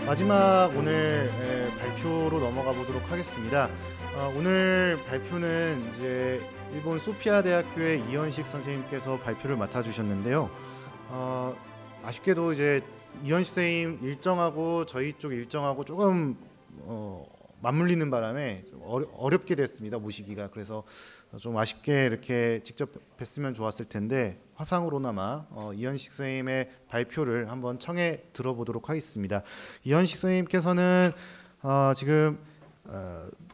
마지막 오늘 발표로 넘어가 보도록 하겠습니다. 오늘 발표는 이제 일본 소피아 대학교의 이현식 선생님께서 발표를 맡아주셨는데요. 아쉽게도 이제 이현식 선생님 일정하고 저희 쪽 일정하고 조금 맞물리는 바람에 좀 어렵게 됐습니다. 모시기가. 그래서 좀 아쉽게 이렇게 직접 뵀으면 좋았을 텐데 화상으로나마 이현식 선생님의 발표를 한번 청해 들어보도록 하겠습니다. 이현식 선생님께서는 지금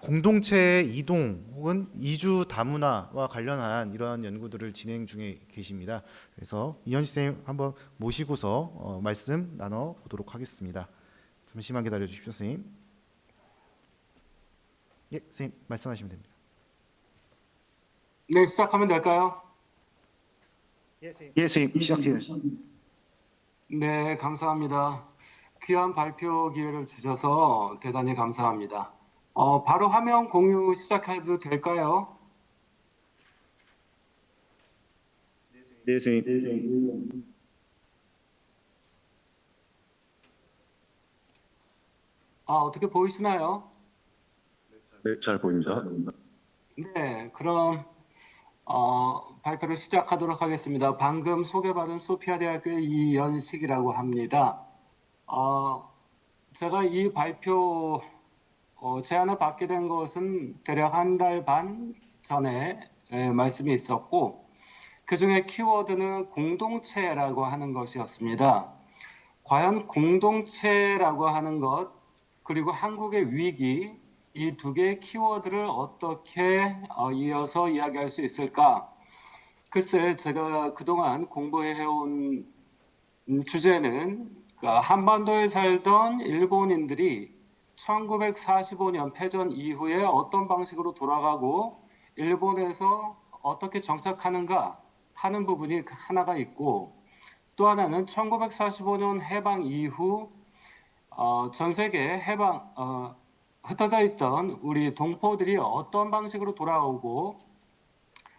공동체의 이동 혹은 이주 다문화와 관련한 이러한 연구들을 진행 중에 계십니다. 그래서 이현식 선생님 한번 모시고서 말씀 나눠 보도록 하겠습니다. 잠시만 기다려 주십시오, 선생님. 예, 선생님 말씀하시면 됩니다. 네, 시작하면 될까요? 예, 선생님. 예, 선생님 시작해요. 네, 감사합니다. 귀한 발표 기회를 주셔서 대단히 감사합니다. 바로 화면 공유 시작해도 될까요? 네, 선생님. 어떻게 보이시나요? 네, 잘 보입니다. 네, 그럼 발표를 시작하도록 하겠습니다. 방금 소개받은 소피아 대학교의 이연식이라고 합니다. 제가 이 발표 제안을 받게 된 것은 대략 한 달 반 전에 말씀이 있었고, 그 중에 키워드는 공동체라고 하는 것이었습니다. 과연 공동체라고 하는 것, 그리고 한국의 위기, 이 두 개의 키워드를 어떻게 이어서 이야기할 수 있을까? 글쎄, 제가 그동안 공부해온 주제는 한반도에 살던 일본인들이 1945년 패전 이후에 어떤 방식으로 돌아가고 일본에서 어떻게 정착하는가 하는 부분이 하나가 있고, 또 하나는 1945년 해방 이후 전 세계 흩어져 있던 우리 동포들이 어떤 방식으로 돌아오고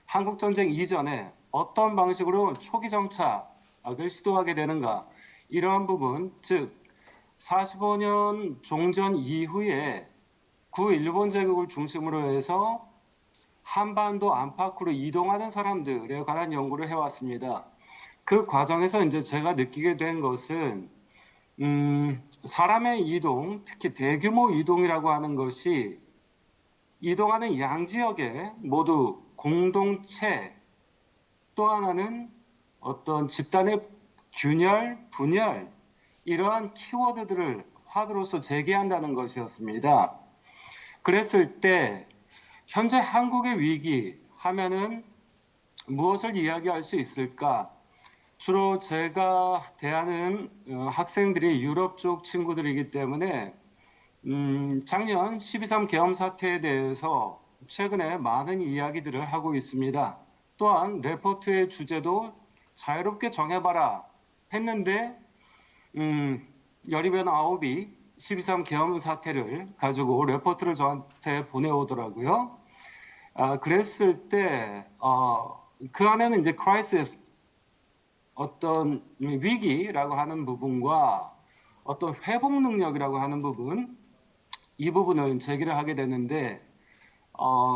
한국 전쟁 이전에 어떤 방식으로 초기 정착을 시도하게 되는가, 이러한 부분, 즉 45년 종전 이후에 구일본 제국을 중심으로 해서 한반도 안팎으로 이동하는 사람들에 관한 연구를 해왔습니다. 그 과정에서 이제 제가 느끼게 된 것은 사람의 이동, 특히 대규모 이동이라고 하는 것이 이동하는 양지역에 모두 공동체, 또 하나는 어떤 집단의 균열, 분열, 이러한 키워드들을 화두로서 제기한다는 것이었습니다. 그랬을 때 현재 한국의 위기 하면은 무엇을 이야기할 수 있을까? 주로 제가 대하는 학생들이 유럽 쪽 친구들이기 때문에 작년 12.3 계엄 사태에 대해서 최근에 많은 이야기들을 하고 있습니다. 또한 레포트의 주제도 자유롭게 정해봐라 했는데 열이변 아홉이 12.3 계엄 사태를 가지고 레포트를 저한테 보내오더라고요. 그랬을 때 그 안에는 이제 크라이시스, 어떤 위기라고 하는 부분과 어떤 회복 능력이라고 하는 부분, 이 부분을 제기를 하게 되는데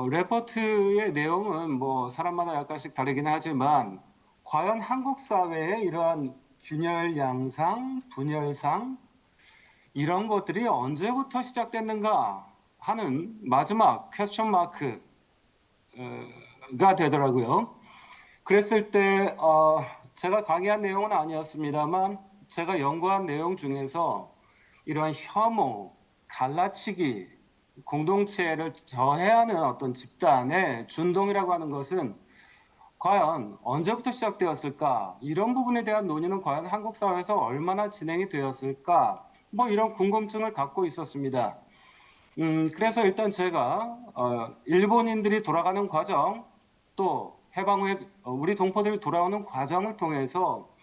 레포트의 내용은 뭐 사람마다 약간씩 다르긴 하지만 과연 한국 사회의 이러한 균열 양상, 분열상, 이런 것들이 언제부터 시작됐는가 하는 마지막 퀘스천 마크가 되더라고요. 그랬을 때 제가 강의한 내용은 아니었습니다만 제가 연구한 내용 중에서 이러한 혐오, 갈라치기, 공동체를 저해하는 어떤 집단의 준동이라고 하는 것은 과연 언제부터 시작되었을까? 이런 부분에 대한 논의는 과연 한국 사회에서 얼마나 진행이 되었을까? 뭐 이런 궁금증을 갖고 있었습니다. 그래서 일단 제가 일본인들이 돌아가는 과정, 또 해방 후에 우리 동포들이 돌아오는 과정을 통해서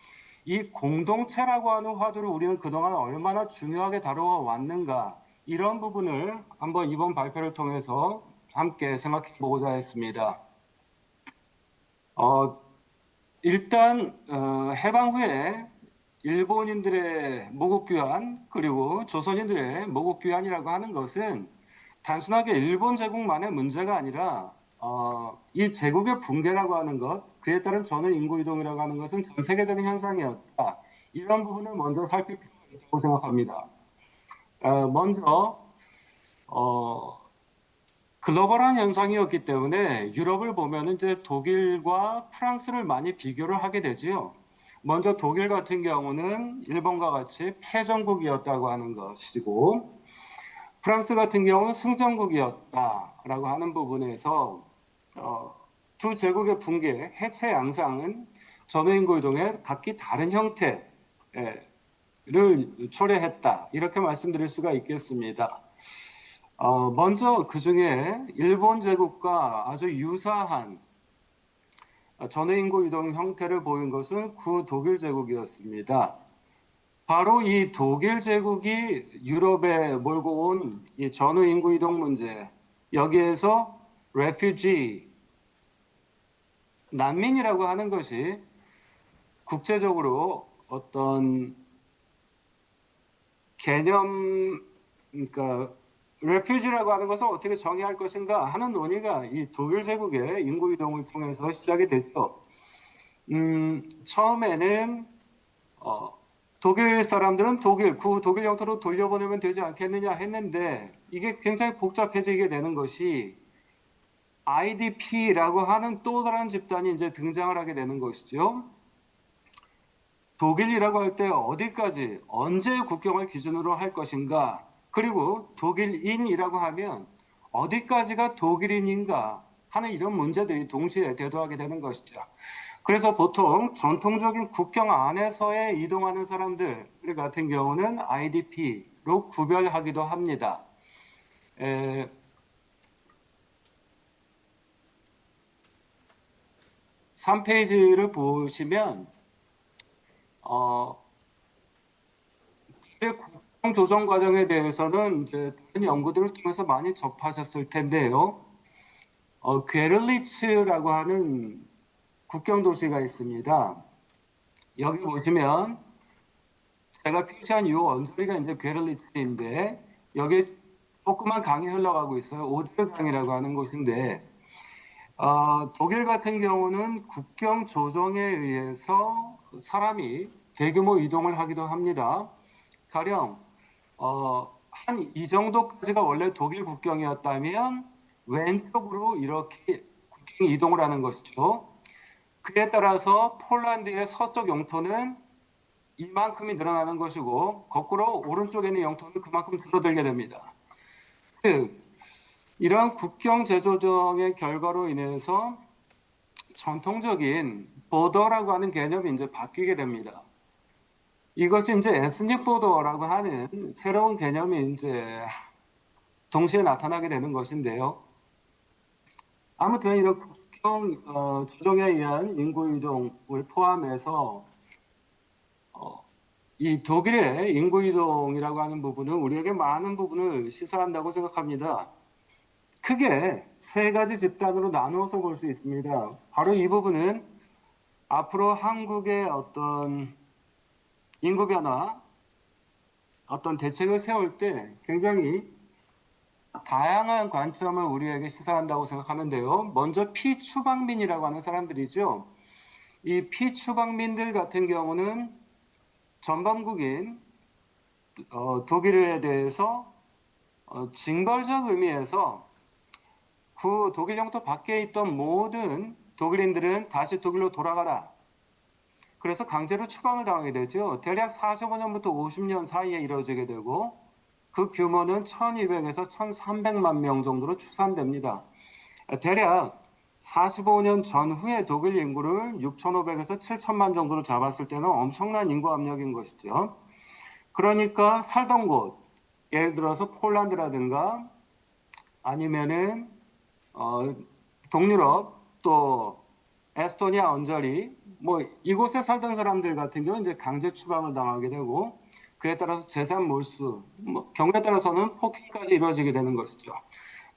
이 공동체라고 하는 화두를 우리는 그동안 얼마나 중요하게 다루어 왔는가, 이런 부분을 한번 이번 발표를 통해서 함께 생각해 보고자 했습니다. 일단 해방 후에 일본인들의 모국 귀환 그리고 조선인들의 모국 귀환이라고 하는 것은 단순하게 일본 제국만의 문제가 아니라 이 제국의 붕괴라고 하는 것, 그에 따른 전후 인구 이동이라고 하는 것은 전 세계적인 현상이었다. 이런 부분을 먼저 살필 필요가 있다고 생각합니다. 먼저 글로벌한 현상이었기 때문에 유럽을 보면 이제 독일과 프랑스를 많이 비교를 하게 되지요. 먼저 독일 같은 경우는 일본과 같이 패전국이었다고 하는 것이고, 프랑스 같은 경우는 승전국이었다라고 하는 부분에서 두 제국의 붕괴, 해체 양상은 전후인구 이동의 각기 다른 형태를 초래했다. 이렇게 말씀드릴 수가 있겠습니다. 먼저 그 중에 일본 제국과 아주 유사한 전후인구 이동 형태를 보인 것은 구독일 제국이었습니다. 바로 이 독일 제국이 유럽에 몰고 온 이 전후인구 이동 문제, 여기에서 refugee, 난민이라고 하는 것이 국제적으로 어떤 개념, 그러니까 refugee라고 하는 것을 어떻게 정의할 것인가 하는 논의가 이 독일 제국의 인구 이동을 통해서 시작이 됐죠. 처음에는 독일 사람들은 독일 영토로 돌려보내면 되지 않겠느냐 했는데 이게 굉장히 복잡해지게 되는 것이 IDP라고 하는 또 다른 집단이 이제 등장을 하게 되는 것이죠. 독일이라고 할 때 어디까지, 언제 국경을 기준으로 할 것인가, 그리고 독일인이라고 하면 어디까지가 독일인인가 하는 이런 문제들이 동시에 대두하게 되는 것이죠. 그래서 보통 전통적인 국경 안에서의 이동하는 사람들 같은 경우는 IDP로 구별하기도 합니다. 3페이지를 보시면 국경 조정 과정에 대해서는 이제 다른 연구들을 통해서 많이 접하셨을 텐데요. 괴를리츠라고 하는 국경 도시가 있습니다. 여기 보시면 제가 표시한 이 언저리가 이제 괴를리츠인데 여기 조그만 강이 흘러가고 있어요. 오데르 강이라고 하는 곳인데 독일 같은 경우는 국경 조정에 의해서 사람이 대규모 이동을 하기도 합니다. 가령 한 이 정도까지가 원래 독일 국경이었다면 왼쪽으로 이렇게 국경 이동을 하는 것이죠. 그에 따라서 폴란드의 서쪽 영토는 이만큼이 늘어나는 것이고 거꾸로 오른쪽에 있는 영토는 그만큼 줄어들게 됩니다. 즉 이러한 국경 재조정의 결과로 인해서 전통적인 보더라고 하는 개념이 이제 바뀌게 됩니다. 이것이 이제 에스닉 보더라고 하는 새로운 개념이 이제 동시에 나타나게 되는 것인데요. 아무튼 이런 국경 조정에 의한 인구 이동을 포함해서 이 독일의 인구 이동이라고 하는 부분은 우리에게 많은 부분을 시사한다고 생각합니다. 크게 세 가지 집단으로 나누어서 볼 수 있습니다. 바로 이 부분은 앞으로 한국의 어떤 인구 변화, 어떤 대책을 세울 때 굉장히 다양한 관점을 우리에게 시사한다고 생각하는데요. 먼저 피추방민이라고 하는 사람들이죠. 이 피추방민들 같은 경우는 전범국인 독일에 대해서 징벌적 의미에서 그 독일 영토 밖에 있던 모든 독일인들은 다시 독일로 돌아가라. 그래서 강제로 추방을 당하게 되죠. 대략 45년부터 50년 사이에 이루어지게 되고 그 규모는 1200에서 1300만 명 정도로 추산됩니다. 대략 45년 전후에 독일 인구를 6500에서 7000만 정도로 잡았을 때는 엄청난 인구 압력인 것이죠. 그러니까 살던 곳, 예를 들어서 폴란드라든가 아니면은 동유럽 또 에스토니아 언저리 뭐 이곳에 살던 사람들 같은 경우는 이제 강제 추방을 당하게 되고 그에 따라서 재산 몰수, 뭐 경우에 따라서는 폭행까지 이루어지게 되는 것이죠.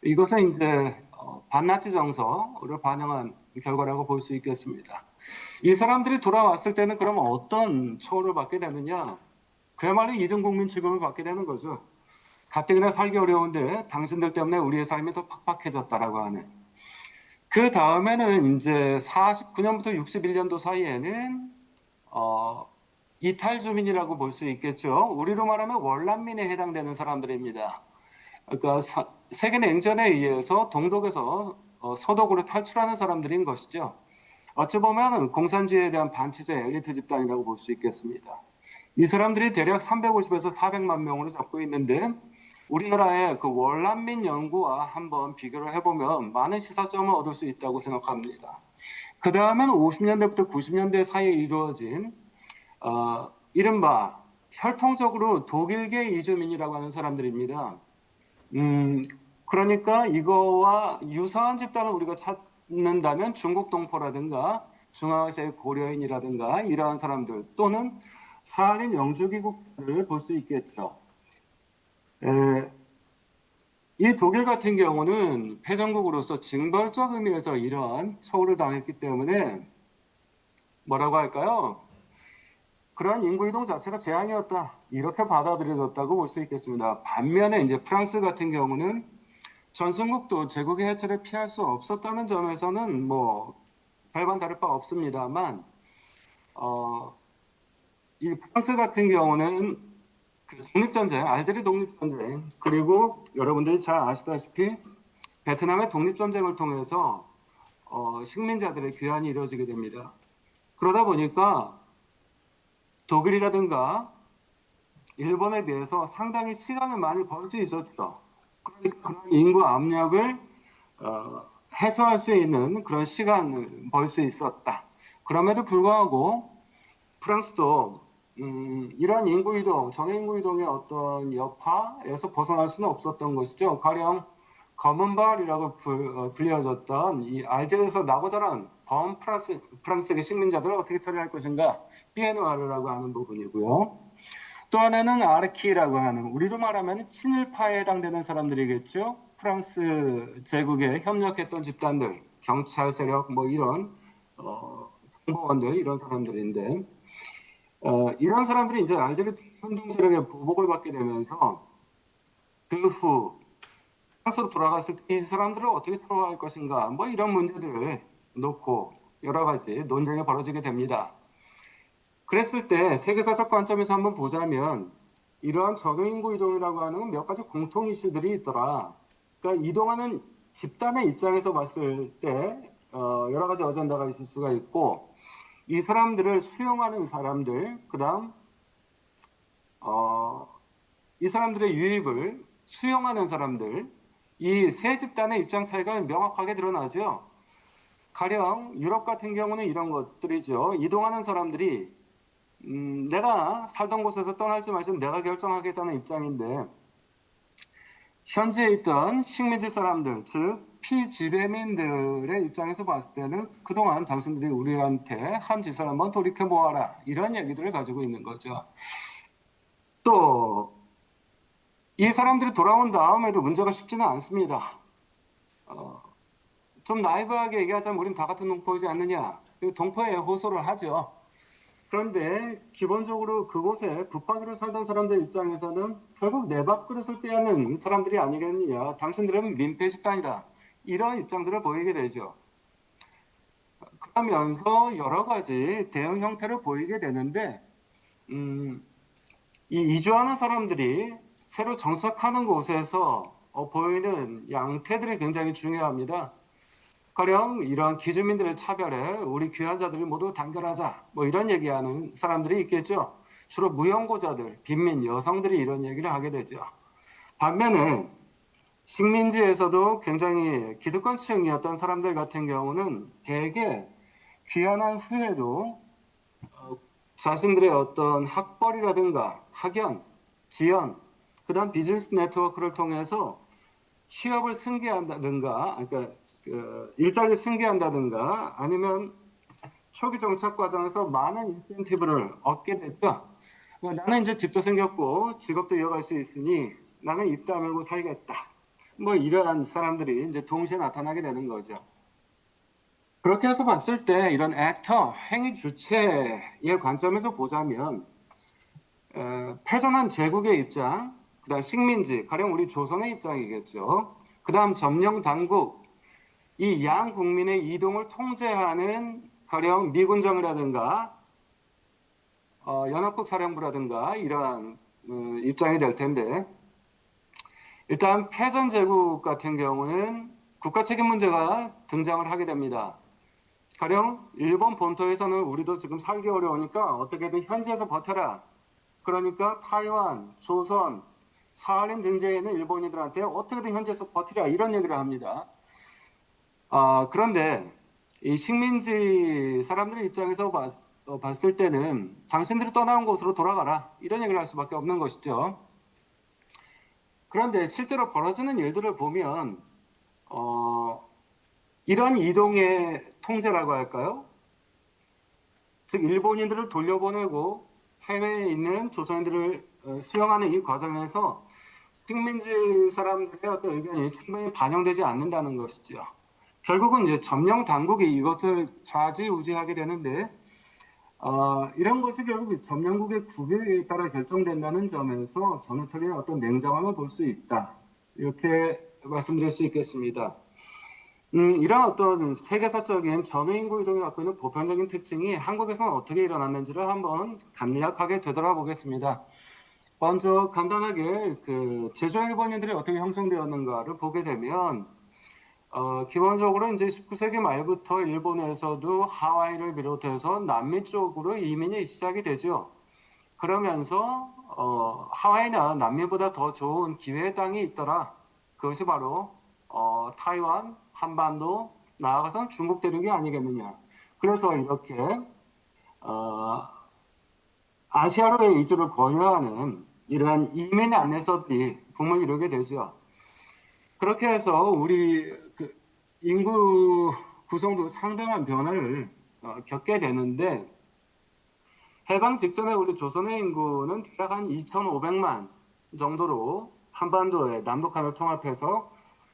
이것은 이제 반나치 정서를 반영한 결과라고 볼 수 있겠습니다. 이 사람들이 돌아왔을 때는 그럼 어떤 처우를 받게 되느냐? 그야말로 이등국민 취급을 받게 되는 거죠. 가뜩이나 살기 어려운데 당신들 때문에 우리의 삶이 더 팍팍해졌다라고 하는. 그 다음에는 이제 49년부터 61년도 사이에는 이탈 주민이라고 볼 수 있겠죠. 우리로 말하면 월난민에 해당되는 사람들입니다. 그러니까 세계 냉전에 의해서 동독에서 서독으로 탈출하는 사람들인 것이죠. 어찌 보면 공산주의에 대한 반체제 엘리트 집단이라고 볼 수 있겠습니다. 이 사람들이 대략 350에서 400만 명으로 잡고 있는데 우리나라의 그 월난민 연구와 한번 비교를 해보면 많은 시사점을 얻을 수 있다고 생각합니다. 그 다음에는 50년대부터 90년대 사이에 이루어진 이른바 혈통적으로 독일계 이주민이라고 하는 사람들입니다. 그러니까 이거와 유사한 집단을 우리가 찾는다면 중국 동포라든가 중앙아시아의 고려인이라든가 이러한 사람들 또는 사할린 영주귀국자를 볼 수 있겠죠. 이 독일 같은 경우는 패전국으로서 징벌적 의미에서 이러한 처우를 당했기 때문에 뭐라고 할까요? 그러한 인구 이동 자체가 재앙이었다. 이렇게 받아들여졌다고 볼 수 있겠습니다. 반면에 이제 프랑스 같은 경우는 전승국도 제국의 해체를 피할 수 없었다는 점에서는 뭐 별반 다를 바 없습니다만 이 프랑스 같은 경우는 그 독립전쟁, 알제리 독립전쟁 그리고 여러분들이 잘 아시다시피 베트남의 독립전쟁을 통해서 식민자들의 귀환이 이루어지게 됩니다. 그러다 보니까 독일이라든가 일본에 비해서 상당히 시간을 많이 벌 수 있었죠. 그러니까 그런 인구 압력을 해소할 수 있는 그런 시간을 벌 수 있었다. 그럼에도 불구하고 프랑스도 이러한 인구 이동, 정인구 이동의 어떤 여파에서 벗어날 수는 없었던 것이죠. 가령 검은발이라고 불려졌던 이 알제리에서 나고 자란 범 프랑스계 식민자들을 어떻게 처리할 것인가, 피에누아르라고 하는 부분이고요. 또 하나는 아르키라고 하는, 우리로 말하면 친일파에 해당되는 사람들이겠죠. 프랑스 제국에 협력했던 집단들, 경찰 세력 뭐 이런 정보원들 이런 사람들인데 이런 사람들이 이제 알제리 선동 세력의 보복을 받게 되면서 그 후 프랑스로 돌아갔을 때 이 사람들을 어떻게 처리할 것인가 뭐 이런 문제들을 놓고 여러 가지 논쟁이 벌어지게 됩니다. 그랬을 때 세계사적 관점에서 한번 보자면 이러한 적용인구 이동이라고 하는 몇 가지 공통 이슈들이 있더라. 그러니까 이동하는 집단의 입장에서 봤을 때 여러 가지 어젠다가 있을 수가 있고 이 사람들을 수용하는 사람들, 그다음 이 사람들의 유입을 수용하는 사람들, 이 세 집단의 입장 차이가 명확하게 드러나죠. 가령 유럽 같은 경우는 이런 것들이죠. 이동하는 사람들이 내가 살던 곳에서 떠날지 말지 내가 결정하겠다는 입장인데 현지에 있던 식민지 사람들, 즉 피지배민들의 입장에서 봤을 때는 그동안 당신들이 우리한테 한 짓을 한번 돌이켜 보아라 이런 얘기들을 가지고 있는 거죠. 또 이 사람들이 돌아온 다음에도 문제가 쉽지는 않습니다. 좀 나이브하게 얘기하자면 우린 다 같은 동포이지 않느냐, 동포에 호소를 하죠. 그런데 기본적으로 그곳에 붙박이로 살던 사람들 입장에서는 결국 내 밥그릇을 빼앗는 사람들이 아니겠느냐, 당신들은 민폐 집단이다, 이런 입장들을 보이게 되죠. 그러면서 여러 가지 대응 형태를 보이게 되는데 이 이주하는 사람들이 새로 정착하는 곳에서 보이는 양태들이 굉장히 중요합니다. 가령 이러한 기주민들의 차별에 우리 귀환자들이 모두 단결하자 뭐 이런 얘기하는 사람들이 있겠죠. 주로 무연고자들, 빈민, 여성들이 이런 얘기를 하게 되죠. 반면에 식민지에서도 굉장히 기득권층이었던 사람들 같은 경우는 대개 귀환한 후에도 자신들의 어떤 학벌이라든가 학연, 지연, 그다음 비즈니스 네트워크를 통해서 취업을 승계한다든가, 그러니까 일자리를 승계한다든가 아니면 초기 정착 과정에서 많은 인센티브를 얻게 됐죠. 나는 이제 집도 생겼고 직업도 이어갈 수 있으니 나는 입 다물고 살겠다. 뭐 이러한 사람들이 이제 동시에 나타나게 되는 거죠. 그렇게 해서 봤을 때 이런 액터, 행위 주체의 관점에서 보자면 패전한 제국의 입장, 그다음 식민지, 가령 우리 조선의 입장이겠죠. 그다음 점령 당국, 이 양 국민의 이동을 통제하는 가령 미군정이라든가 연합국 사령부라든가 이러한 입장이 될 텐데 일단 패전 제국 같은 경우는 국가 책임 문제가 등장을 하게 됩니다. 가령 일본 본토에서는 우리도 지금 살기 어려우니까 어떻게든 현지에서 버텨라. 그러니까 타이완, 조선, 사할린 등지에 있는 일본인들한테 어떻게든 현지에서 버티라 이런 얘기를 합니다. 그런데 이 식민지 사람들의 입장에서 봤을 때는 당신들이 떠나온 곳으로 돌아가라 이런 얘기를 할 수밖에 없는 것이죠. 그런데 실제로 벌어지는 일들을 보면 이런 이동의 통제라고 할까요? 즉 일본인들을 돌려보내고 해외에 있는 조선인들을 수용하는 이 과정에서 식민지 사람들의 어떤 의견이 충분히 반영되지 않는다는 것이죠. 결국은 이제 점령 당국이 이것을 좌지우지하게 되는데 이런 것이 결국 점령국의 국익에 따라 결정된다는 점에서 전후적인 어떤 냉정함을 볼 수 있다. 이렇게 말씀드릴 수 있겠습니다. 이런 어떤 세계사적인 전후인구 이동이 갖고 있는 보편적인 특징이 한국에서는 어떻게 일어났는지를 한번 간략하게 되돌아보겠습니다. 먼저 간단하게 그 제조 일본인들이 어떻게 형성되었는가를 보게 되면 기본적으로 이제 19세기 말부터 일본에서도 하와이를 비롯해서 남미 쪽으로 이민이 시작이 되죠. 그러면서 하와이나 남미보다 더 좋은 기회의 땅이 있더라. 그것이 바로 타이완, 한반도, 나아가서는 중국 대륙이 아니겠느냐. 그래서 이렇게 아시아로의 이주를 권유하는 이러한 이민 안내서들이 붐을 이루게 되죠. 그렇게 해서 우리 그 인구 구성도 상당한 변화를 겪게 되는데 해방 직전에 우리 조선의 인구는 대략 한 2,500만 정도로 한반도에 남북한을 통합해서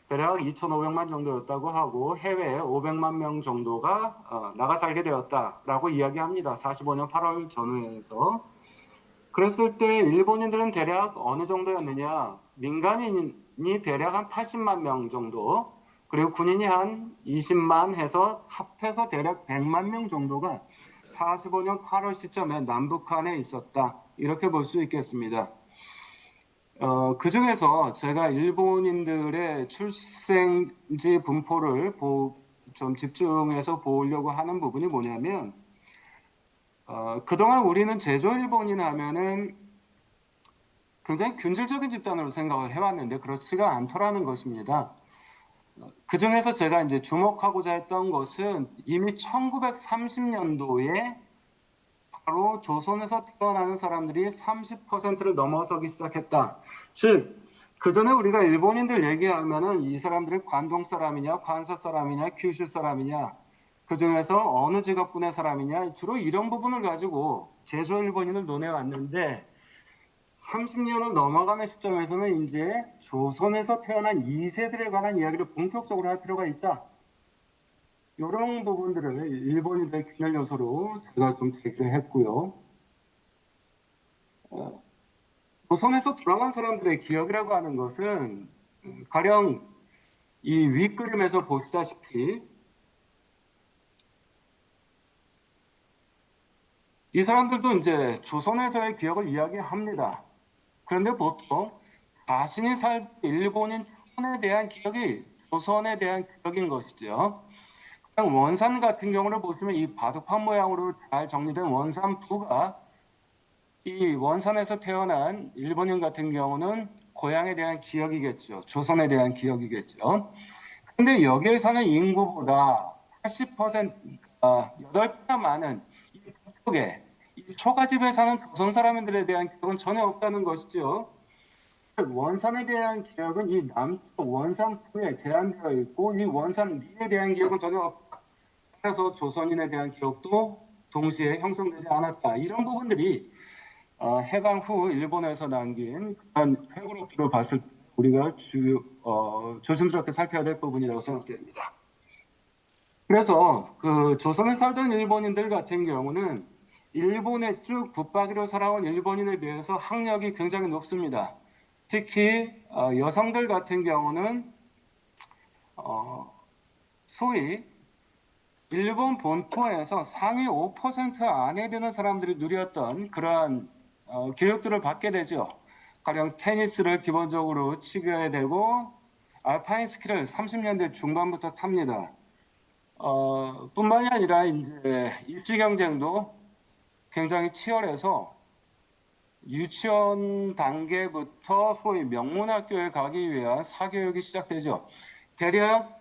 대략 2,500만 정도였다고 하고 해외에 500만 명 정도가 나가 살게 되었다라고 이야기합니다. 45년 8월 전후에서. 그랬을 때 일본인들은 대략 어느 정도였느냐? 민간인이 대략 한 80만 명 정도, 그리고 군인이 한 20만 해서 합해서 대략 100만 명 정도가 45년 8월 시점에 남북한에 있었다. 이렇게 볼 수 있겠습니다. 그 중에서 제가 일본인들의 출생지 분포를 좀 집중해서 보려고 하는 부분이 뭐냐면, 그동안 우리는 제조 일본인 하면은 굉장히 균질적인 집단으로 생각을 해왔는데 그렇지가 않더라는 것입니다. 그 중에서 제가 이제 주목하고자 했던 것은 이미 1930년도에 바로 조선에서 태어나는 사람들이 30%를 넘어서기 시작했다. 즉, 그 전에 우리가 일본인들 얘기하면은 이 사람들이 관동 사람이냐, 관서 사람이냐, 규슈 사람이냐, 그 중에서 어느 직업군의 사람이냐, 주로 이런 부분을 가지고 제조 일본인을 논해왔는데 30년을 넘어가는 시점에서는 이제 조선에서 태어난 2세들에 관한 이야기를 본격적으로 할 필요가 있다. 이런 부분들을 일본인들의 균열 요소로 제가 좀 제기를 했고요. 조선에서 돌아간 사람들의 기억이라고 하는 것은 가령 이 윗그림에서 보시다시피 이 사람들도 이제 조선에서의 기억을 이야기합니다. 그런데 보통 자신이 살 일본인 천에 대한 기억이 조선에 대한 기억인 것이죠. 원산 같은 경우를 보시면 이 바둑판 모양으로 잘 정리된 원산부가 이 원산에서 태어난 일본인 같은 경우는 고향에 대한 기억이겠죠. 조선에 대한 기억이겠죠. 근데 여기에 사는 인구보다 80%, 8배나 많은 이쪽에 이 초가집에 사는 조선 사람들에 대한 기억은 전혀 없다는 것이죠. 원산에 대한 기억은 이 남쪽 원산부에 제한되어 있고 이 원산 리에 대한 기억은 전혀 없다. 그래서 조선인에 대한 기억도 동시에 형성되지 않았다. 이런 부분들이 해방 후 일본에서 남긴 그런 회고록들을 봤을 때 우리가 조심스럽게 살펴야 될 부분이라고 생각됩니다. 그래서 그 조선에 살던 일본인들 같은 경우는 일본에 쭉 붙박이로 살아온 일본인에 비해서 학력이 굉장히 높습니다. 특히 여성들 같은 경우는 어, 소위 일본 본토에서 상위 5% 안에 드는 사람들이 누렸던 그러한 교육들을 받게 되죠. 가령 테니스를 기본적으로 치게 되고 알파인 스키를 30년대 중반부터 탑니다. 뿐만이 아니라 이제 입시 경쟁도 굉장히 치열해서 유치원 단계부터 소위 명문학교에 가기 위한 사교육이 시작되죠. 대략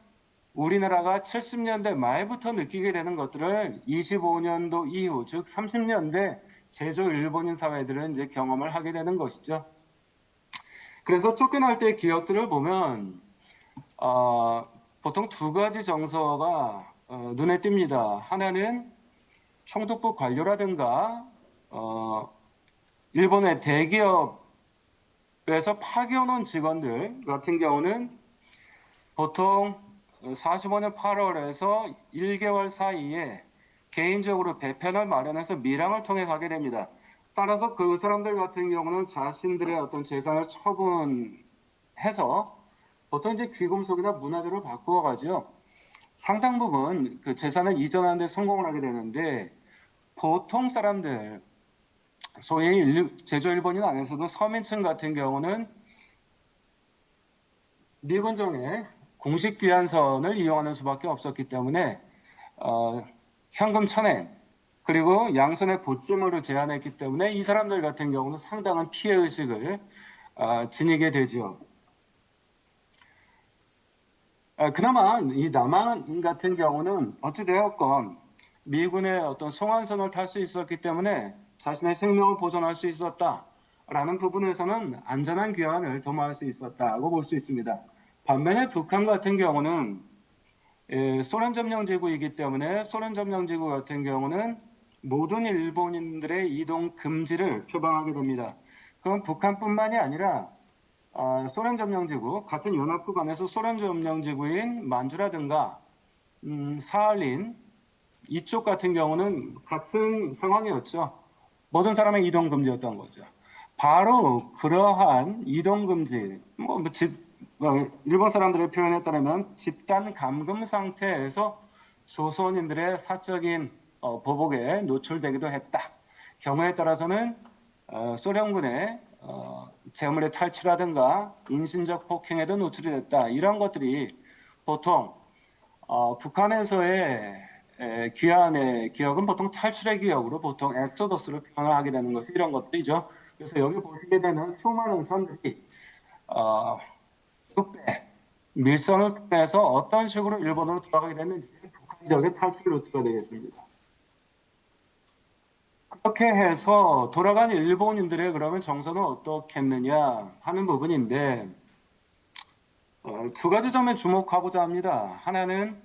우리나라가 70년대 말부터 느끼게 되는 것들을 25년도 이후, 즉 30년대 제조 일본인 사회들은 이제 경험을 하게 되는 것이죠. 그래서 쫓겨날 때 기억들을 보면 보통 두 가지 정서가 눈에 띕니다. 하나는 총독부 관료라든가 일본의 대기업에서 파견 온 직원들 같은 경우는 보통 45년 8월에서 1개월 사이에 개인적으로 배편을 마련해서 밀항을 통해 가게 됩니다. 따라서 그 사람들 같은 경우는 자신들의 어떤 재산을 처분해서 보통 이제 귀금속이나 문화재로 바꾸어 가죠. 상당 부분 그 재산을 이전하는 데 성공을 하게 되는데 보통 사람들 소위 제조 일본인 안에서도 서민층 같은 경우는 미군정의 공식 귀환선을 이용하는 수밖에 없었기 때문에 현금 1,000엔 그리고 양손의 보증으로 제한했기 때문에 이 사람들 같은 경우는 상당한 피해 의식을 지니게 되죠. 그나마 이 남한 같은 경우는 어찌되었건 미군의 어떤 송환선을 탈 수 있었기 때문에 자신의 생명을 보존할 수 있었다라는 부분에서는 안전한 귀환을 도모할 수 있었다고 볼 수 있습니다. 반면에 북한 같은 경우는 소련 점령지구이기 때문에 소련 점령지구 같은 경우는 모든 일본인들의 이동 금지를 표방하게 됩니다. 그건 북한뿐만이 아니라 소련 점령지구 같은 연합국 안에서 소련 점령지구인 만주라든가 사할린 이쪽 같은 경우는 같은 상황이었죠. 모든 사람의 이동 금지였던 거죠. 바로 그러한 이동 금지, 일본 사람들의 표현에 따르면 집단 감금 상태에서 조선인들의 사적인 보복에 노출되기도 했다. 경우에 따라서는 소련군의 재물의 탈취라든가 인신적 폭행에도 노출이 됐다. 이런 것들이 보통 북한에서의 귀환의 기억은 보통 탈출의 기억으로 보통 엑소더스를 표현하게 되는 것이 이런 것들이죠. 그래서 여기 보시게 되는 수많은 선들이 그때 밀선을 통해서 어떤 식으로 일본으로 돌아가게 됐는지 북한 지역의 탈출 루트가 되겠습니다. 그렇게 해서 돌아간 일본인들의 그러면 정서는 어떻겠느냐 하는 부분인데 두 가지 점에 주목하고자 합니다. 하나는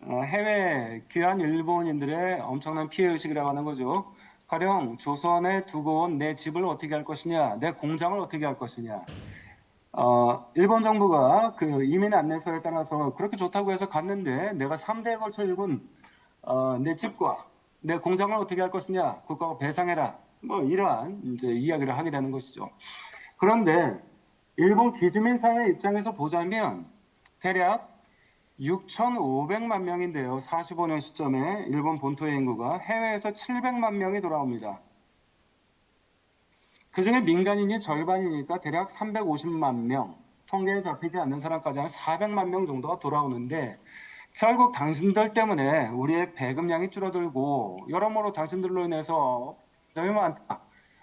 해외 귀한 일본인들의 엄청난 피해 의식이라고 하는 거죠. 가령 조선에 두고 온 내 집을 어떻게 할 것이냐, 내 공장을 어떻게 할 것이냐. 일본 정부가 그 이민 안내서에 따라서 그렇게 좋다고 해서 갔는데 내가 3대에 걸쳐 일본 내 집과 내 공장을 어떻게 할 것이냐, 국가가 배상해라. 뭐 이러한 이제 이야기를 하게 되는 것이죠. 그런데 일본 기주민 사회 입장에서 보자면 대략 6,500만 명인데요. 45년 시점에 일본 본토의 인구가 해외에서 700만 명이 돌아옵니다. 그중에 민간인이 절반이니까 대략 350만 명, 통계에 잡히지 않는 사람까지 한 400만 명 정도가 돌아오는데 결국 당신들 때문에 우리의 배급량이 줄어들고 여러모로 당신들로 인해서 점이 많다.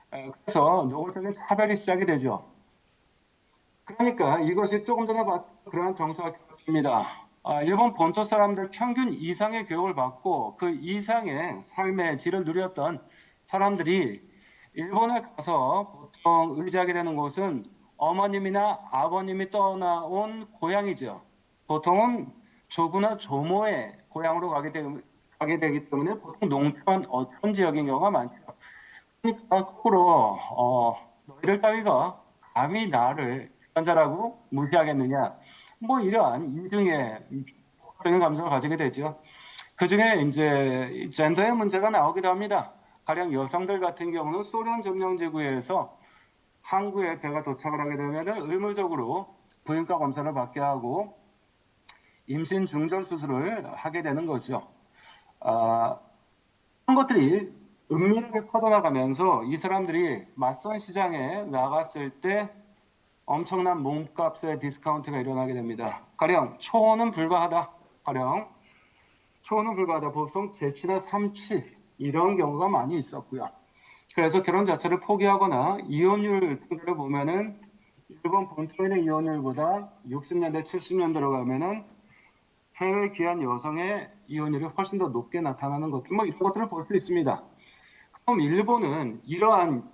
그래서 노골적인 차별이 시작이 되죠. 그러니까 이것이 조금 전에 봤던 그러한 정서와 겹칩니다. 일본 본토 사람들 평균 이상의 교육을 받고 그 이상의 삶의 질을 누렸던 사람들이 일본에 가서 보통 의지하게 되는 곳은 어머님이나 아버님이 떠나온 고향이죠. 보통은 조부나 조모의 고향으로 가게 되기 때문에 보통 농촌, 어촌 지역인 경우가 많죠. 그러니까 거꾸로 너희들 따위가 감히 나를 현자라고 무시하겠느냐. 뭐 이러한 이중의 그런 감정을 가지게 되죠. 그중에 이제 젠더의 문제가 나오기도 합니다. 가령 여성들 같은 경우는 소련 점령지구에서 항구에 배가 도착을 하게 되면 의무적으로 부인과 검사를 받게 하고 임신 중절 수술을 하게 되는 거죠. 그런 것들이 은밀하게 퍼져나가면서 이 사람들이 맞선 시장에 나갔을 때 엄청난 몸값의 디스카운트가 일어나게 됩니다. 가령 초혼은 불가하다. 보통 재치나 삼치 이런 경우가 많이 있었고요. 그래서 결혼 자체를 포기하거나 이혼율 통계를 보면은 일본 본토인의 이혼율보다 60년대, 70년대로 가면은 해외 귀한 여성의 이혼율이 훨씬 더 높게 나타나는 것들, 뭐 이런 것들을 볼 수 있습니다. 그럼 일본은 이러한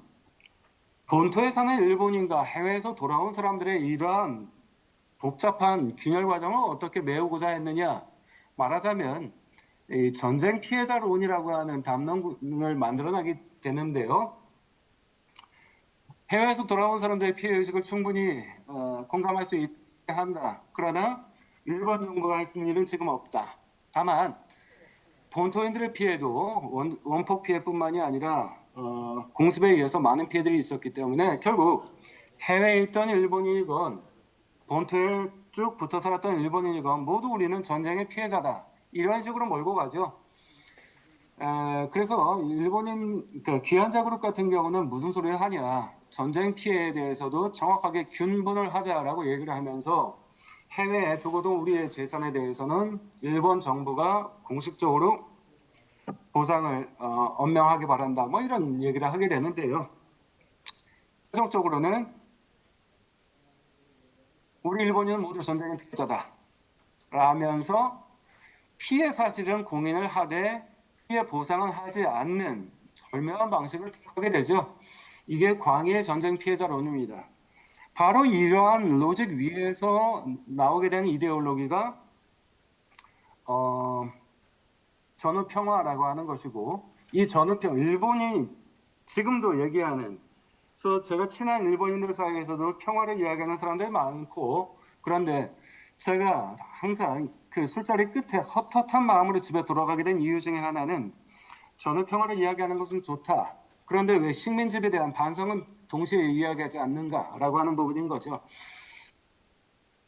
본토에 사는 일본인과 해외에서 돌아온 사람들의 이러한 복잡한 균열 과정을 어떻게 메우고자 했느냐? 말하자면 이 전쟁 피해자론이라고 하는 담론을 만들어나게 되는데요. 해외에서 돌아온 사람들의 피해 의식을 충분히 공감할 수 있게 한다. 그러나 일본 정부가 할 수 있는 일은 지금 없다. 다만 본토인들의 피해도 원폭 피해뿐만이 아니라 공습에 의해서 많은 피해들이 있었기 때문에 결국 해외에 있던 일본인이건 본토에 쭉 붙어 살았던 일본인이건 모두 우리는 전쟁의 피해자다. 이런 식으로 몰고 가죠. 그래서 일본인 그러니까 귀환자 그룹 같은 경우는 무슨 소리를 하냐. 전쟁 피해에 대해서도 정확하게 균분을 하자라고 얘기를 하면서 해외에 두고도 우리의 재산에 대해서는 일본 정부가 공식적으로 보상을 엄명하게 바란다. 뭐 이런 얘기를 하게 되는데요. 최종적으로는 우리 일본인은 모두 전쟁의 피해자다. 라면서 피해 사실은 공인을 하되 피해 보상은 하지 않는 절묘한 방식을 하게 되죠. 이게 광의의 전쟁 피해자론입니다. 바로 이러한 로직 위에서 나오게 된 이데올로기가 전후평화라고 하는 것이고, 이 전후평, 일본이 지금도 얘기하는, 그래서 제가 친한 일본인들 사이에서도 평화를 이야기하는 사람들이 많고, 그런데 제가 항상 그 술자리 끝에 헛헛한 마음으로 집에 돌아가게 된 이유 중에 하나는 전후평화를 이야기하는 것은 좋다. 그런데 왜 식민지에 대한 반성은 동시에 이야기하지 않는가라고 하는 부분인 거죠.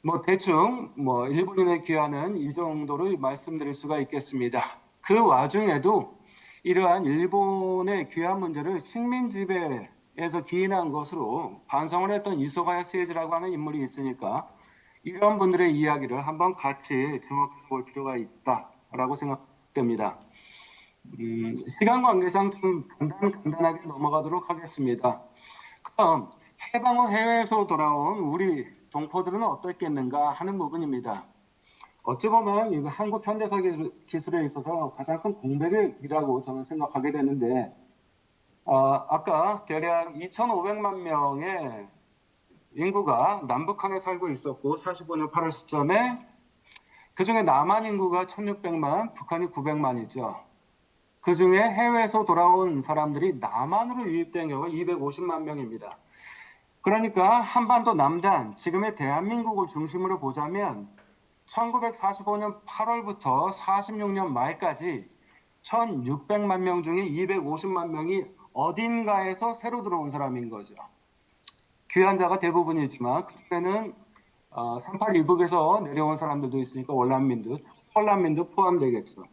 뭐 대충 뭐 일본인의 귀환은 이 정도로 말씀드릴 수가 있겠습니다. 그 와중에도 이러한 일본의 귀환 문제를 식민 지배에서 기인한 것으로 반성을 했던 이소가야 세이지라고 하는 인물이 있으니까 이런 분들의 이야기를 한번 같이 주목해 볼 필요가 있다라고 생각됩니다. 시간 관계상 좀 간단하게 넘어가도록 하겠습니다. 그럼 해방 후 해외에서 돌아온 우리 동포들은 어떻겠는가 하는 부분입니다. 어찌 보면 이거 한국 현대사 기술에 있어서 가장 큰 공백이라고 저는 생각하게 되는데, 아까 대략 2,500만 명의 인구가 남북한에 살고 있었고 45년 8월 시점에 그중에 남한 인구가 1,600만, 북한이 900만이죠. 그중에 해외에서 돌아온 사람들이 남한으로 유입된 경우가 250만 명입니다. 그러니까 한반도 남단, 지금의 대한민국을 중심으로 보자면 1945년 8월부터 46년 말까지 1,600만 명 중에 250만 명이 어딘가에서 새로 들어온 사람인 거죠. 귀환자가 대부분이지만 그중에는 38 이북에서 내려온 사람들도 있으니까 월남민도 포함되겠죠.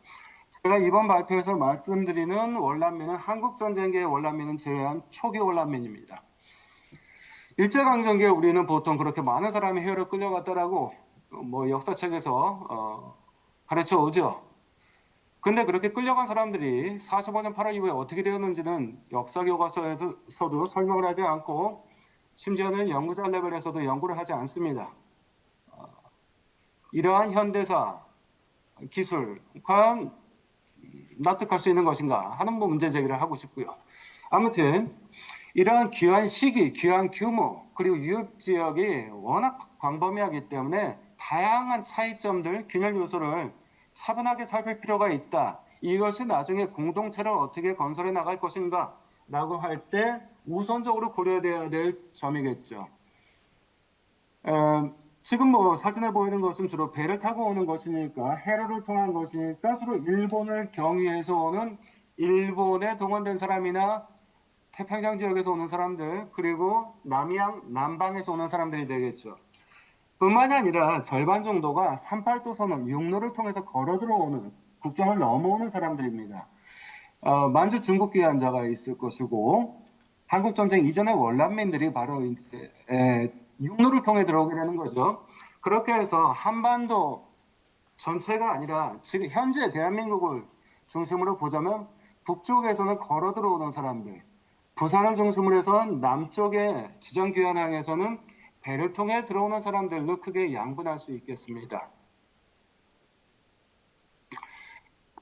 제가 이번 발표에서 말씀드리는 월남민은 한국전쟁기의 월남민은 제외한 초기 월남민입니다. 일제강점기에 우리는 보통 그렇게 많은 사람이 해외로 끌려갔다라고 뭐 역사책에서 가르쳐 오죠. 근데 그렇게 끌려간 사람들이 45년 8월 이후에 어떻게 되었는지는 역사 교과서에서도 설명을 하지 않고 심지어는 연구자 레벨에서도 연구를 하지 않습니다. 이러한 현대사 기술 과연 납득할 수 있는 것인가 하는 문제 제기를 하고 싶고요. 아무튼 이러한 귀환 시기, 귀환 규모, 그리고 유입 지역이 워낙 광범위하기 때문에 다양한 차이점들, 균열 요소를 차분하게 살필 필요가 있다. 이것이 나중에 공동체를 어떻게 건설해 나갈 것인가 라고 할 때 우선적으로 고려돼야 될 점이겠죠. 지금 뭐 사진에 보이는 것은 주로 배를 타고 오는 것이니까 해로를 통한 것이니까 주로 일본을 경유해서 오는 일본에 동원된 사람이나 태평양 지역에서 오는 사람들 그리고 남양 남방에서 오는 사람들이 되겠죠. 뿐만이 아니라 절반 정도가 38도선을 육로를 통해서 걸어 들어오는 국경을 넘어오는 사람들입니다. 만주 중국 귀환자가 있을 것이고 한국 전쟁 이전의 월남민들이 바로 이제 육로를 통해 들어오게 되는 거죠. 그렇게 해서 한반도 전체가 아니라 지금 현재 대한민국을 중심으로 보자면 북쪽에서는 걸어 들어오는 사람들, 부산을 중심으로 해서는 남쪽의 지정 귀환항에서는 배를 통해 들어오는 사람들로 크게 양분할 수 있겠습니다.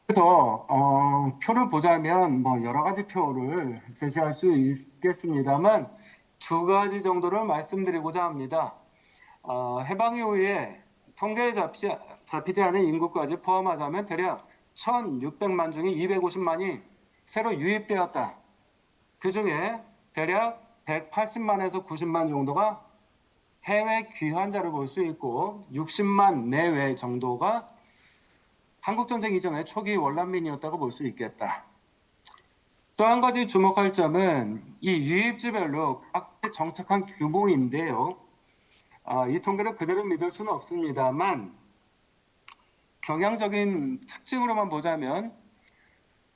그래서 표를 보자면 뭐 여러 가지 표를 제시할 수 있겠습니다만 두 가지 정도를 말씀드리고자 합니다. 해방 이후에 통계에 잡히지 않은 인구까지 포함하자면 대략 1,600만 중에 250만이 새로 유입되었다. 그 중에 대략 180만에서 90만 정도가 해외 귀환자로 볼 수 있고 60만 내외 정도가 한국전쟁 이전에 초기 월남민이었다고 볼 수 있겠다. 또 한 가지 주목할 점은 이 유입지별로 각각 정착한 규모인데요. 이 통계를 그대로 믿을 수는 없습니다만 경향적인 특징으로만 보자면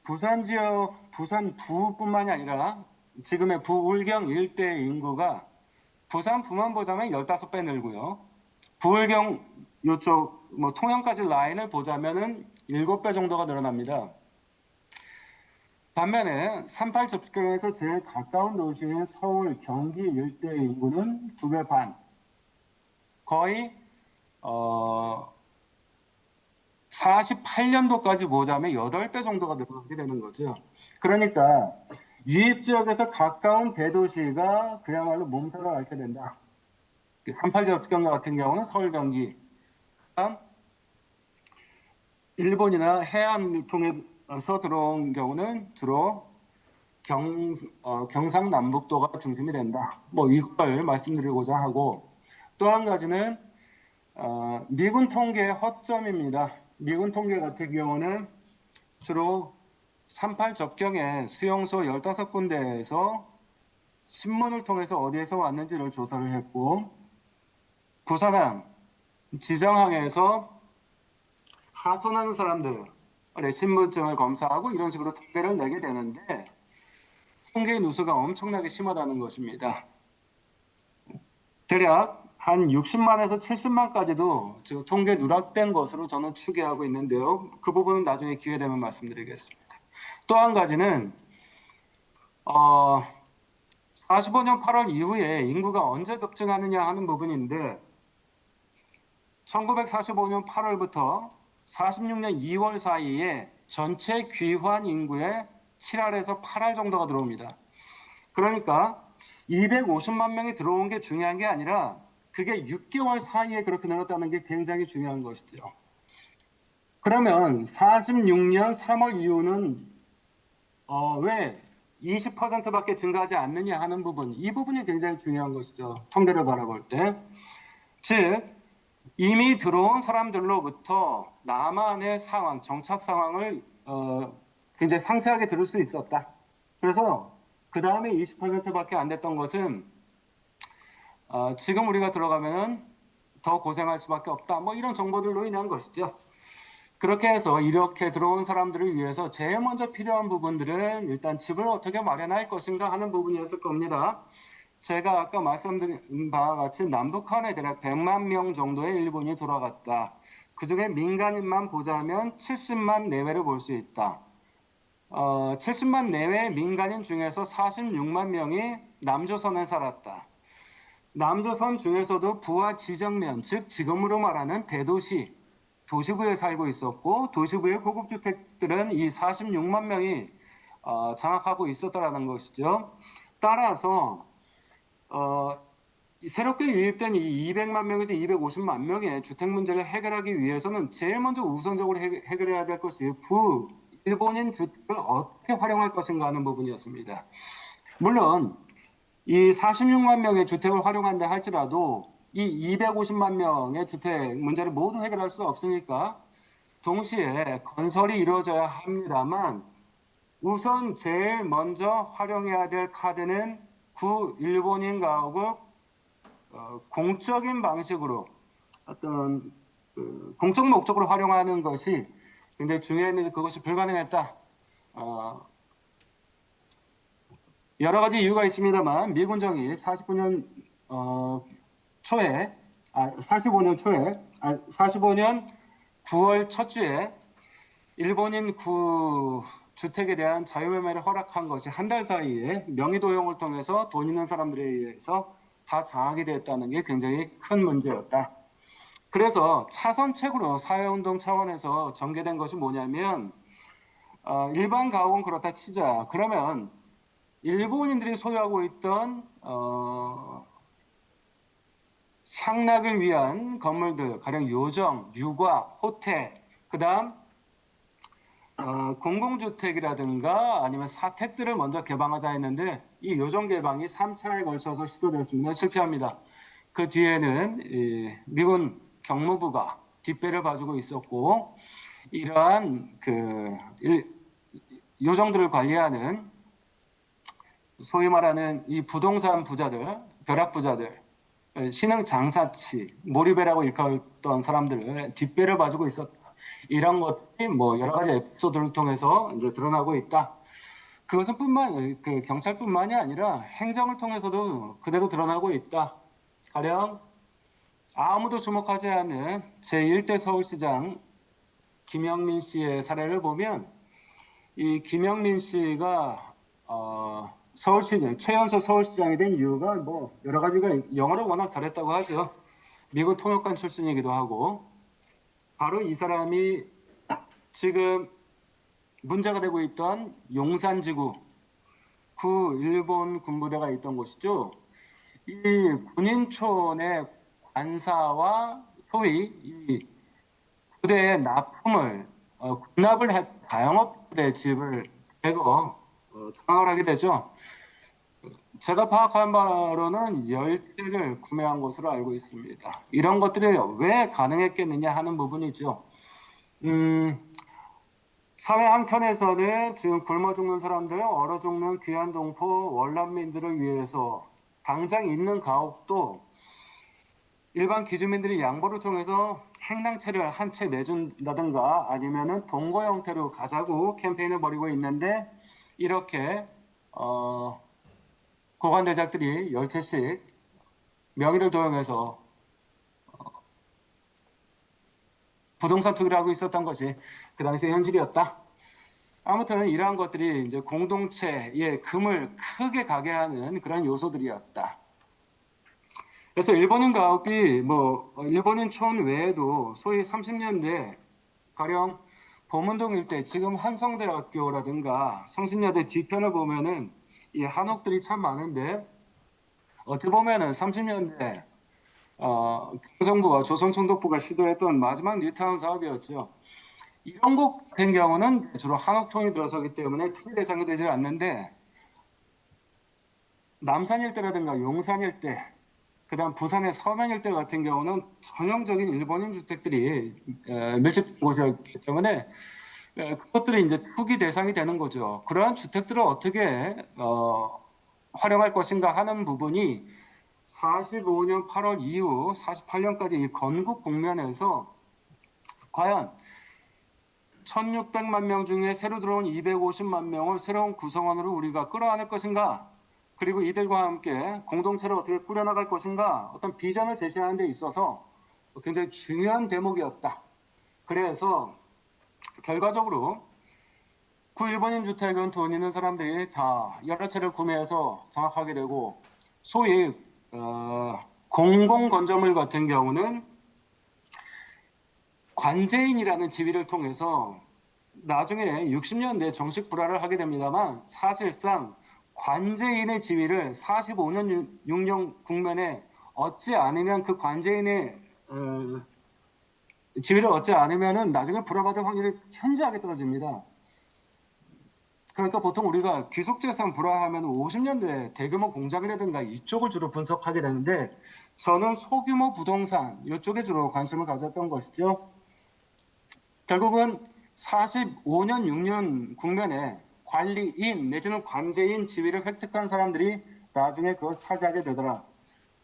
부산 지역, 부산 부뿐만이 아니라 지금의 부울경 일대 인구가 부산 부만 보자면 15배 늘고요. 부울경 이쪽 뭐 통영까지 라인을 보자면은 7배 정도가 늘어납니다. 반면에 38 접경에서 제일 가까운 도시인 서울, 경기 일대 인구는 2배 반. 거의 48년도까지 보자면 8배 정도가 늘어나게 되는 거죠. 그러니까 유입 지역에서 가까운 대도시가 그야말로 몸살을 앓게 된다. 38 접경 같은 경우는 서울, 경기. 일본이나 해안을 통해서 들어온 경우는 주로 경상남북도가 중심이 된다. 뭐 이걸 말씀드리고자 하고 또 한 가지는 미군 통계의 허점입니다. 미군 통계 같은 경우는 주로 38 접경에 수용소 15군데에서 신문을 통해서 어디에서 왔는지를 조사를 했고 부산항, 지정항에서 하선하는 사람들의 신분증을 검사하고 이런 식으로 통계를 내게 되는데 통계 누수가 엄청나게 심하다는 것입니다. 대략 한 60만에서 70만까지도 지금 통계 누락된 것으로 저는 추계하고 있는데요. 그 부분은 나중에 기회 되면 말씀드리겠습니다. 또 한 가지는 45년 8월 이후에 인구가 언제 급증하느냐 하는 부분인데 1945년 8월부터 46년 2월 사이에 전체 귀환 인구의 7할에서 8할 정도가 들어옵니다. 그러니까 250만 명이 들어온 게 중요한 게 아니라 그게 6개월 사이에 그렇게 늘었다는 게 굉장히 중요한 것이죠. 그러면 46년 3월 이후는 왜 20%밖에 증가하지 않느냐 하는 부분, 이 부분이 굉장히 중요한 것이죠. 통계를 바라볼 때. 즉 이미 들어온 사람들로부터 남한의 상황, 정착 상황을 굉장히 상세하게 들을 수 있었다. 그래서 그 다음에 20%밖에 안 됐던 것은 지금 우리가 들어가면은 더 고생할 수밖에 없다. 뭐 이런 정보들로 인한 것이죠. 그렇게 해서 이렇게 들어온 사람들을 위해서 제일 먼저 필요한 부분들은 일단 집을 어떻게 마련할 것인가 하는 부분이었을 겁니다. 제가 아까 말씀드린 바와 같이 남북한에 대략 100만 명 정도의 일본이 돌아갔다. 그중에 민간인만 보자면 70만 내외를 볼 수 있다. 70만 내외 민간인 중에서 46만 명이 남조선에 살았다. 남조선 중에서도 부하 지정면, 즉 지금으로 말하는 대도시, 도시부에 살고 있었고 도시부의 고급주택들은 이 46만 명이 장악하고 있었다라는 것이죠. 따라서 새롭게 유입된 이 200만 명에서 250만 명의 주택 문제를 해결하기 위해서는 제일 먼저 우선적으로 해결해야 될 것이 일본인 주택을 어떻게 활용할 것인가 하는 부분이었습니다. 물론 이 46만 명의 주택을 활용한다 할지라도 이 250만 명의 주택 문제를 모두 해결할 수 없으니까 동시에 건설이 이루어져야 합니다만 우선 제일 먼저 활용해야 될 카드는 구일본인 가옥을 공적인 방식으로 어떤 공적 목적으로 활용하는 것이 굉장히 중요했는데 그것이 불가능했다. 여러 가지 이유가 있습니다만 미군정이 45년 초에 45년 9월 첫 주에 일본인 주택에 대한 자유매매를 허락한 것이 한 달 사이에 명의도용을 통해서 돈 있는 사람들에 의해서 다 장악이 됐다는 게 굉장히 큰 문제였다. 그래서 차선책으로 사회운동 차원에서 전개된 것이 뭐냐면 일반 가옥은 그렇다 치자. 그러면 일본인들이 소유하고 있던 향락을 위한 건물들, 가령 요정, 육아, 호텔, 그다음 공공주택이라든가 아니면 사택들을 먼저 개방하자 했는데 이 요정 개방이 3차에 걸쳐서 시도됐습니다. 실패합니다. 그 뒤에는 미군 경무부가 뒷배를 봐주고 있었고 이러한 요정들을 관리하는 소위 말하는 이 부동산 부자들, 벼락 부자들, 신흥 장사치, 몰입배라고 일컬었던 사람들을 뒷배를 봐주고 있었다. 이런 것들이 뭐 여러 가지 에피소드를 통해서 이제 드러나고 있다. 그것은 경찰뿐만이 아니라 행정을 통해서도 그대로 드러나고 있다. 가령 아무도 주목하지 않는 제1대 서울시장 김영민 씨의 사례를 보면 이 김영민 씨가 최연소 서울시장이 된 이유가 뭐 여러 가지가 영어를 워낙 잘했다고 하죠. 미국 통역관 출신이기도 하고 바로 이 사람이 지금 문제가 되고 있던 용산지구 일본 군부대가 있던 곳이죠. 이 군인촌의 관사와 소위 이 부대의 납품을 군납을 한 자영업들의 집을 대거 장악을 하게 되죠. 제가 파악한 바로는 10채를 구매한 것으로 알고 있습니다. 이런 것들이 왜 가능했겠느냐 하는 부분이죠. 사회 한켠에서는 지금 굶어 죽는 사람들, 얼어 죽는 귀한 동포, 월남민들을 위해서 당장 있는 가옥도 일반 기주민들이 양보를 통해서 행랑채를 한 채 내준다든가 아니면은 동거 형태로 가자고 캠페인을 벌이고 있는데 이렇게 고관대작들이 10채씩 명의를 도용해서 부동산 투기를 하고 있었던 것이 그 당시의 현실이었다. 아무튼 이러한 것들이 이제 공동체의 금을 크게 가게 하는 그런 요소들이었다. 그래서 일본인 가옥이 일본인 촌 외에도 소위 30년대 가령 보문동 일대 지금 한성대학교라든가 성신여대 뒤편을 보면은 이 한옥들이 참 많은데 어떻게 보면은 30년대 정부와 조선총독부가 시도했던 마지막 뉴타운 사업이었죠. 이런 곳 같은 경우는 주로 한옥촌이 들어서기 때문에 투기 대상이 되지 않는데 남산 일대라든가 용산 일대, 그다음 부산의 서면 일대 같은 경우는 전형적인 일본인 주택들이 밀집된 곳이었기 때문에 그것들이 이제 투기 대상이 되는 거죠. 그러한 주택들을 어떻게 활용할 것인가 하는 부분이 45년 8월 이후 48년까지 이 건국 국면에서 과연 1600만 명 중에 새로 들어온 250만 명을 새로운 구성원으로 우리가 끌어안을 것인가, 그리고 이들과 함께 공동체를 어떻게 꾸려나갈 것인가, 어떤 비전을 제시하는 데 있어서 굉장히 중요한 대목이었다. 그래서 결과적으로 구일본인 주택은 돈 있는 사람들이 다 여러 채를 구매해서 장악하게 되고 소위 공공 건조물 같은 경우는 관제인이라는 지위를 통해서 나중에 60년대 정식 불화를 하게 됩니다만 사실상 관제인의 지위를 45년 6년 국면에 얻지 않으면 그 관제인의 지위를 얻지 않으면은 나중에 불화받을 확률이 현저하게 떨어집니다. 그러니까 보통 우리가 귀속재산 불화하면 50년대 대규모 공장이라든가 이쪽을 주로 분석하게 되는데 저는 소규모 부동산 이쪽에 주로 관심을 가졌던 것이죠. 결국은 45년, 6년 국면에 관리인 내지는 관제인 지위를 획득한 사람들이 나중에 그걸 차지하게 되더라.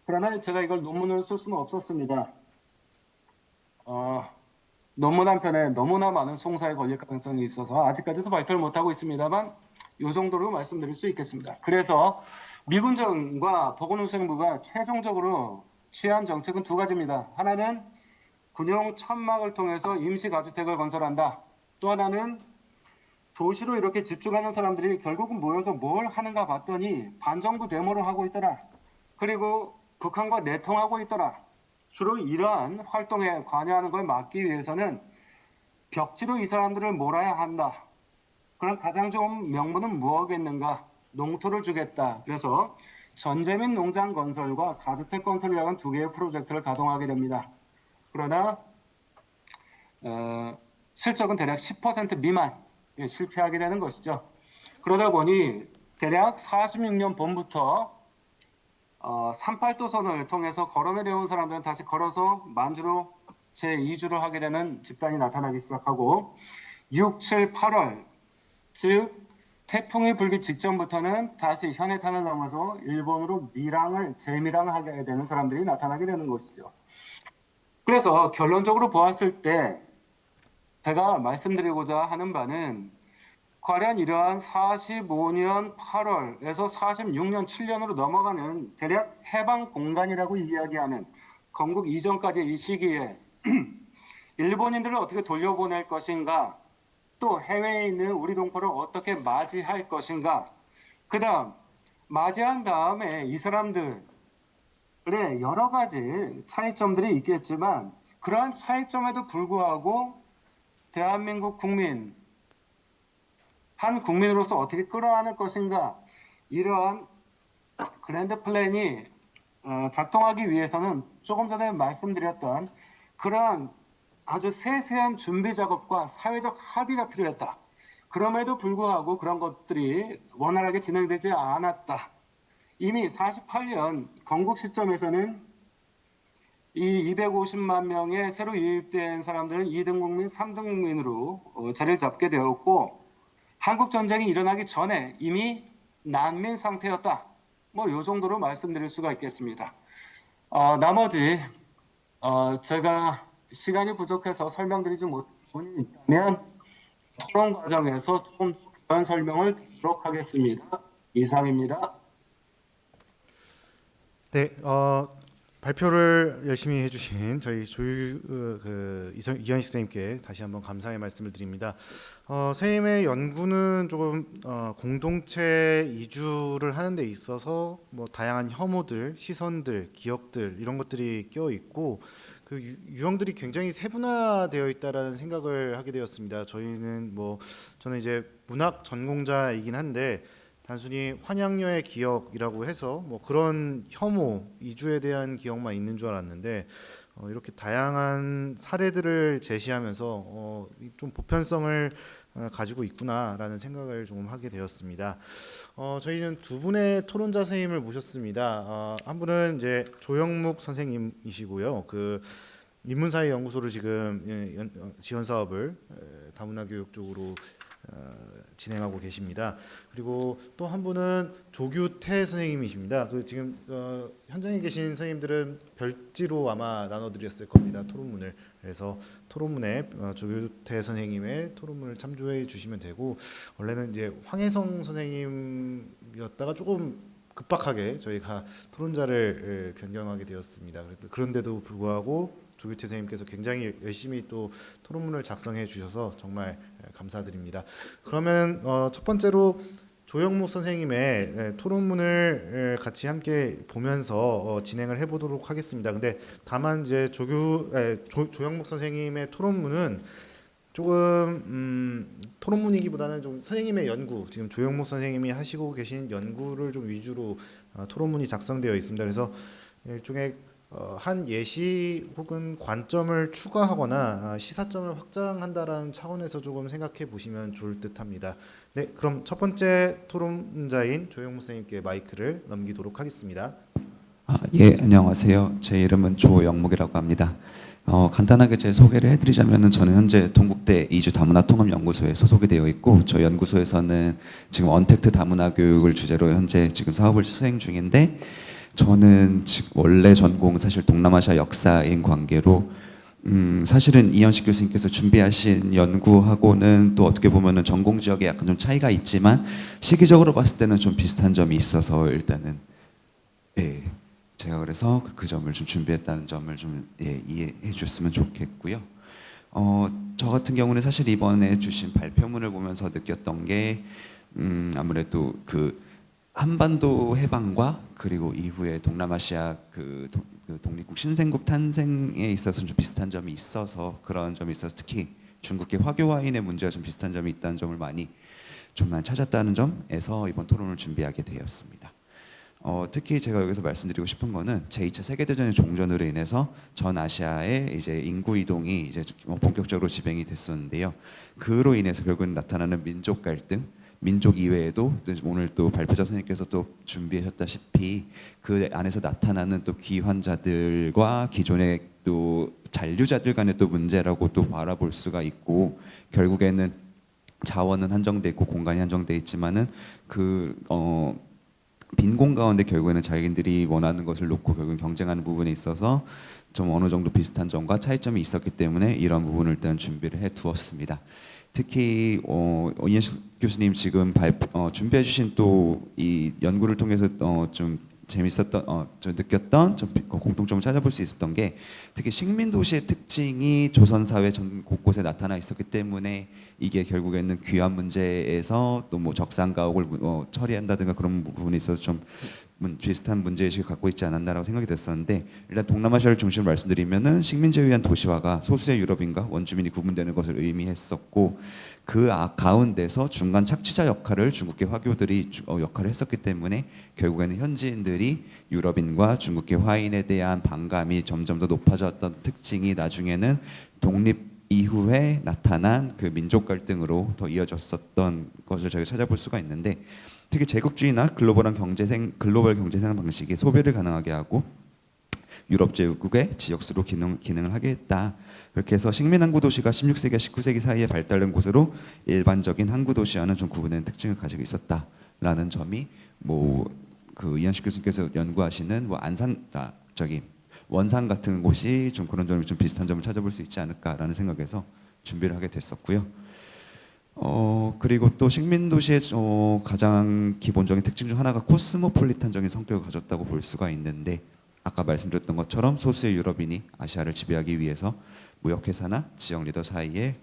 그러나 제가 이걸 논문을 쓸 수는 없었습니다. 논문 한 편에 너무나 많은 송사에 걸릴 가능성이 있어서 아직까지도 발표를 못하고 있습니다만 이 정도로 말씀드릴 수 있겠습니다. 그래서 미군정과 보건후생부가 최종적으로 취한 정책은 두 가지입니다. 하나는 군용 천막을 통해서 임시가주택을 건설한다. 또 하나는 도시로 이렇게 집중하는 사람들이 결국은 모여서 뭘 하는가 봤더니 반정부 데모를 하고 있더라. 그리고 북한과 내통하고 있더라. 주로 이러한 활동에 관여하는 걸 막기 위해서는 벽지로 이 사람들을 몰아야 한다. 그럼 가장 좋은 명분은 무엇겠는가? 농토를 주겠다. 그래서 전재민 농장 건설과 가주택 건설을 위한 두 개의 프로젝트를 가동하게 됩니다. 그러나 실적은 대략 10% 미만 실패하게 되는 것이죠. 그러다 보니 대략 46년 봄부터 38도선을 통해서 걸어내려온 사람들은 다시 걸어서 만주로 제2주를 하게 되는 집단이 나타나기 시작하고 6, 7, 8월 즉 태풍이 불기 직전부터는 다시 현해탄을 넘어서 일본으로 재밀항을 하게 되는 사람들이 나타나게 되는 것이죠. 그래서 결론적으로 보았을 때 제가 말씀드리고자 하는 바는 과연 이러한 45년 8월에서 46년 7년으로 넘어가는 대략 해방 공간이라고 이야기하는 건국 이전까지의 이 시기에 일본인들을 어떻게 돌려보낼 것인가, 또 해외에 있는 우리 동포를 어떻게 맞이할 것인가, 그 다음 맞이한 다음에 이 사람들의 여러 가지 차이점들이 있겠지만 그러한 차이점에도 불구하고 대한민국 국민, 한 국민으로서 어떻게 끌어안을 것인가, 이러한 그랜드 플랜이 작동하기 위해서는 조금 전에 말씀드렸던 그러한 아주 세세한 준비 작업과 사회적 합의가 필요했다. 그럼에도 불구하고 그런 것들이 원활하게 진행되지 않았다. 이미 48년 건국 시점에서는 이 250만 명의 새로 유입된 사람들은 2등 국민, 3등 국민으로 자리를 잡게 되었고 한국 전쟁이 일어나기 전에 이미 난민 상태였다. 뭐 이 정도로 말씀드릴 수가 있겠습니다. 나머지 제가 시간이 부족해서 설명드리지 못한 부분이 있다면 토론 과정에서 좀 그런 설명을 드리도록 하겠습니다. 이상입니다. 네, 발표를 열심히 해주신 저희 이현식 선생님께 다시 한번 감사의 말씀을 드립니다. 선생님의 연구는 조금 공동체 이주를 하는 데 있어서 뭐 다양한 혐오들, 시선들, 기억들 이런 것들이 껴 있고 그 유형들이 굉장히 세분화되어 있다라는 생각을 하게 되었습니다. 저는 이제 문학 전공자이긴 한데 단순히 환양녀의 기억이라고 해서 뭐 그런 혐오, 이주에 대한 기억만 있는 줄 알았는데 이렇게 다양한 사례들을 제시하면서 좀 보편성을 가지고 있구나라는 생각을 좀 하게 되었습니다. 저희는 두 분의 토론자 선생님을 모셨습니다. 한 분은 이제 조영묵 선생님이시고요. 그 인문사회 연구소를 지금 지원 사업을 다문화 교육 쪽으로 진행하고 계십니다. 그리고 또 한 분은 조규태 선생님이십니다. 그 지금 현장에 계신 선생님들은 별지로 아마 나눠드렸을 겁니다. 토론문을. 그래서 토론문에 조규태 선생님의 토론문을 참조해 주시면 되고 원래는 이제 황혜성 선생님이었다가 조금 급박하게 저희가 토론자를 변경하게 되었습니다. 그런데도 불구하고 조규태 선생님께서 굉장히 열심히 또 토론문을 작성해 주셔서 정말 감사드립니다. 그러면 첫 번째로 조영묵 선생님의 토론문을 같이 함께 보면서 진행을 해보도록 하겠습니다. 근데 다만 이제 조영묵 선생님의 토론문은 조금 토론문이기보다는 좀 선생님의 연구, 지금 조영묵 선생님이 하시고 계신 연구를 좀 위주로 토론문이 작성되어 있습니다. 그래서 일종의 한 예시 혹은 관점을 추가하거나 시사점을 확장한다라는 차원에서 조금 생각해 보시면 좋을 듯합니다. 네, 그럼 첫 번째 토론자인 조영무 선생님께 마이크를 넘기도록 하겠습니다. 예, 안녕하세요. 제 이름은 조영목이라고 합니다. 간단하게 제 소개를 해드리자면은 저는 현재 동국대 이주 다문화 통합 연구소에 소속이 되어 있고, 저희 연구소에서는 지금 언택트 다문화 교육을 주제로 현재 지금 사업을 수행 중인데, 저는 지금 원래 전공 사실 동남아시아 역사인 관계로 사실은 이현식 교수님께서 준비하신 연구하고는 또 어떻게 보면은 전공 지역에 약간 좀 차이가 있지만 시기적으로 봤을 때는 좀 비슷한 점이 있어서 일단은 예. 제가 그래서 그 점을 좀 준비했다는 점을 좀 이해해 줬으면 좋겠고요. 저 같은 경우는 사실 이번에 주신 발표문을 보면서 느꼈던 게 아무래도 그 한반도 해방과 그리고 이후에 동남아시아 그 독립국 신생국 탄생에 있어서 좀 비슷한 점이 있어서 그런 점이 있어서 특히 중국계 화교 와인의 문제와 좀 비슷한 점이 있다는 점을 많이 찾았다는 점에서 이번 토론을 준비하게 되었습니다. 특히 제가 여기서 말씀드리고 싶은 거는 제2차 세계대전의 종전으로 인해서 전 아시아의 이제 인구 이동이 이제 본격적으로 진행이 됐었는데요. 그로 인해서 결국은 나타나는 민족 갈등, 민족 이외에도 오늘 또 발표자 선생님께서 또 준비하셨다시피 그 안에서 나타나는 또 귀환자들과 기존의 또 잔류자들 간의 또 문제라고 또 바라볼 수가 있고, 결국에는 자원은 한정돼 있고 공간이 한정돼 있지만은 빈 공 가운데 결국에는 자기들이 원하는 것을 놓고 결국 경쟁하는 부분에 있어서 좀 어느 정도 비슷한 점과 차이점이 있었기 때문에 이런 부분을 일단 준비를 해 두었습니다. 특히 이현식 교수님 지금 준비해 주신 또 이 연구를 통해서 좀 재밌었던 좀 느꼈던 좀 공통점을 찾아볼 수 있었던 게, 특히 식민 도시의 특징이 조선 사회 전 곳곳에 나타나 있었기 때문에 이게 결국에는 귀환 문제에서 또 뭐 적산가옥을 처리한다든가 그런 부분에 있어서 좀 비슷한 문제의식을 갖고 있지 않았나라고 생각이 됐었는데, 일단 동남아시아를 중심으로 말씀드리면은 식민지에 의한 도시화가 소수의 유럽인과 원주민이 구분되는 것을 의미했었고, 그 가운데서 중간 착취자 역할을 중국계 화교들이 역할을 했었기 때문에 결국에는 현지인들이 유럽인과 중국계 화인에 대한 반감이 점점 더 높아졌던 특징이 나중에는 독립 이후에 나타난 그 민족 갈등으로 더 이어졌었던 것을 저희가 찾아볼 수가 있는데, 특히 제국주의나 글로벌 경제생 방식이 소비를 가능하게 하고 유럽 제국의 지역수로 기능을 하게 했다. 그렇게 해서 식민 항구 도시가 16세기와 19세기 사이에 발달된 곳으로 일반적인 항구 도시와는 좀 구분되는 특징을 가지고 있었다라는 점이 그 이현식 교수님께서 연구하시는 원산 같은 곳이 좀 그런 점이 좀 비슷한 점을 찾아볼 수 있지 않을까라는 생각에서 준비를 하게 됐었고요. 그리고 또 식민 도시의 가장 기본적인 특징 중 하나가 코스모폴리탄적인 성격을 가졌다고 볼 수가 있는데, 아까 말씀드렸던 것처럼 소수의 유럽인이 아시아를 지배하기 위해서 무역회사나 지역 리더 사이에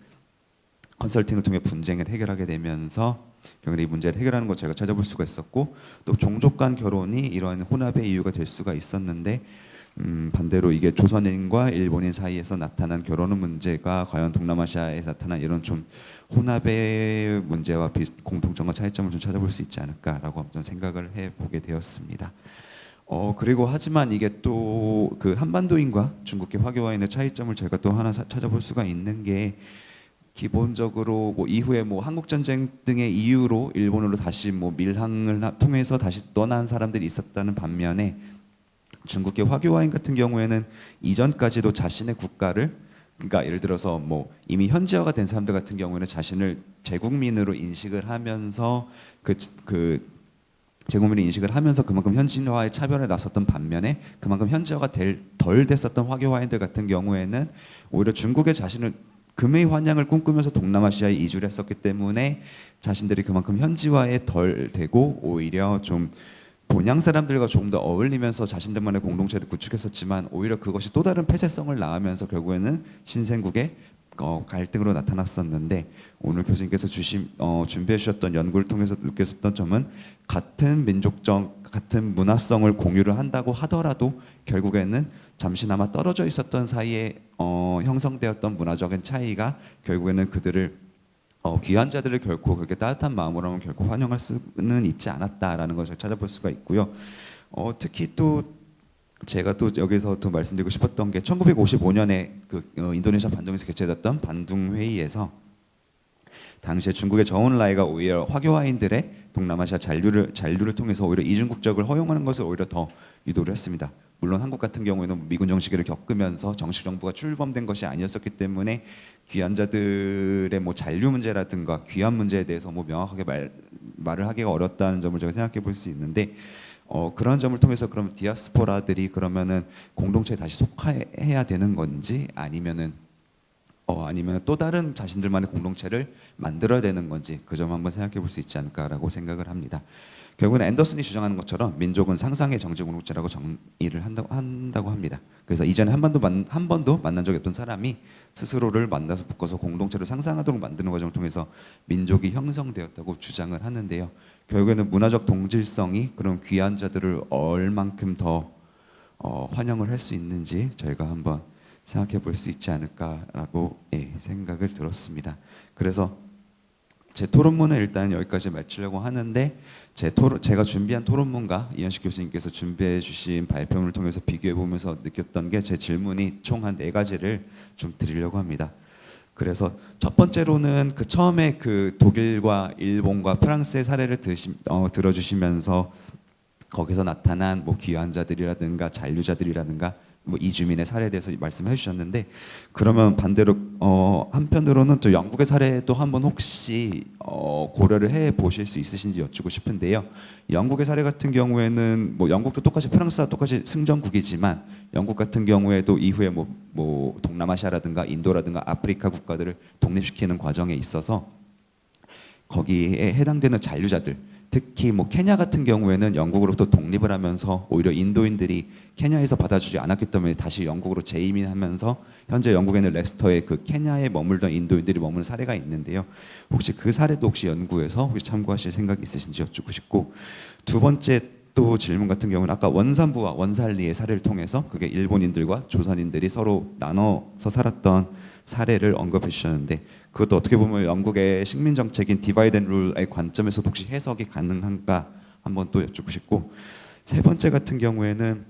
컨설팅을 통해 분쟁을 해결하게 되면서 결국 이 문제를 해결하는 것 저희가 찾아볼 수가 있었고, 또 종족 간 결혼이 이러한 혼합의 이유가 될 수가 있었는데, 반대로 이게 조선인과 일본인 사이에서 나타난 결혼의 문제가 과연 동남아시아에 나타난 이런 좀 혼합의 문제와 공통점과 차이점을 좀 찾아볼 수 있지 않을까라고 좀 생각을 해보게 되었습니다. 그리고 하지만 이게 또 그 한반도인과 중국계 화교와인의 차이점을 저희가 또 하나 찾아볼 수가 있는 게, 기본적으로 이후에 한국 전쟁 등의 이유로 일본으로 다시 밀항을 통해서 다시 떠난 사람들이 있었다는 반면에, 중국계 화교와인 같은 경우에는 이전까지도 자신의 국가를, 그러니까 예를 들어서 이미 현지화가 된 사람들 같은 경우에는 자신을 제국민으로 인식을 하면서 제국민을 인식을 하면서 그만큼 현지화의 차별에 나섰던 반면에, 그만큼 현지화가 덜 됐었던 화교와인들 같은 경우에는 오히려 중국의 자신을 금의 환양을 꿈꾸면서 동남아시아에 이주를 했었기 때문에 자신들이 그만큼 현지화에 덜 되고 오히려 좀 본양 사람들과 조금 더 어울리면서 자신들만의 공동체를 구축했었지만, 오히려 그것이 또 다른 폐쇄성을 낳으면서 결국에는 신생국의 갈등으로 나타났었는데, 오늘 교수님께서 준비해 주셨던 연구를 통해서 느꼈었던 점은, 같은 민족적 같은 문화성을 공유를 한다고 하더라도 결국에는 잠시나마 떨어져 있었던 사이에 형성되었던 문화적인 차이가 결국에는 그들을 귀환자들을 결코 그렇게 따뜻한 마음으로는 결코 환영할 수는 있지 않았다라는 것을 찾아볼 수가 있고요. 특히 또 제가 또 여기서 또 말씀드리고 싶었던 게, 1955년에 그 인도네시아 반둥에서 개최됐던 반둥 회의에서 당시에 중국의 저온라이가 오히려 화교화인들의 동남아시아 잔류를 통해서 오히려 이중 국적을 허용하는 것을 오히려 더 유도를 했습니다. 물론 한국 같은 경우에는 미군 정시기를 겪으면서 정식 정부가 출범된 것이 아니었었기 때문에 귀환자들의 뭐 잔류 문제라든가 귀환 문제에 대해서 뭐 명확하게 말을 하기가 어렵다는 점을 제가 생각해 볼 수 있는데 그런 점을 통해서 그럼 디아스포라들이 그러면은 공동체에 다시 속해야 되는 건지 아니면은 또 다른 자신들만의 공동체를 만들어야 되는 건지 그 점 한번 생각해 볼 수 있지 않을까라고 생각을 합니다. 결국은 앤더슨이 주장하는 것처럼 민족은 상상의 정치 공동체라고 정의를 한다고 합니다. 그래서 이전에 한 번도 만난 적이 없던 사람이 스스로를 만나서 묶어서 공동체를 상상하도록 만드는 과정을 통해서 민족이 형성되었다고 주장을 하는데요. 결국에는 문화적 동질성이 그런 귀한 자들을 얼만큼 더 환영을 할 수 있는지 저희가 한번 생각해 볼 수 있지 않을까라고 생각을 들었습니다. 그래서 제 토론문은 일단 여기까지 마치려고 하는데 제가 준비한 토론문과 이현식 교수님께서 준비해 주신 발표를 통해서 비교해 보면서 느꼈던 게 제 질문이 총 한 4가지를 좀 드리려고 합니다. 그래서 첫 번째로는 그 처음에 그 독일과 일본과 프랑스의 사례를 들어주시면서 거기서 나타난 뭐 귀환자들이라든가 잔류자들이라든가 뭐 이주민의 사례에 대해서 말씀해 주셨는데 그러면 반대로 한편으로는 또 영국의 사례도 한번 혹시 고려를 해 보실 수 있으신지 여쭙고 싶은데요. 영국의 사례 같은 경우에는 뭐 영국도 똑같이 프랑스와 똑같이 승전국이지만 영국 같은 경우에도 이후에 뭐 동남아시아라든가 인도라든가 아프리카 국가들을 독립시키는 과정에 있어서 거기에 해당되는 잔류자들 특히 뭐 케냐 같은 경우에는 영국으로부터 독립을 하면서 오히려 인도인들이 케냐에서 받아주지 않았기 때문에 다시 영국으로 재이민하면서 현재 영국에는 레스터에 그 케냐에 머물던 인도인들이 머무는 사례가 있는데요. 혹시 그 사례도 혹시 연구해서 혹시 참고하실 생각 있으신지 여쭙고 싶고 두 번째 또 질문 같은 경우는 아까 원산부와 원살리의 사례를 통해서 그게 일본인들과 조선인들이 서로 나눠서 살았던 사례를 언급해 주셨는데 그것도 어떻게 보면 영국의 식민 정책인 디바이드 앤 룰의 관점에서 혹시 해석이 가능한가 한번 또 여쭙고 싶고 세 번째 같은 경우에는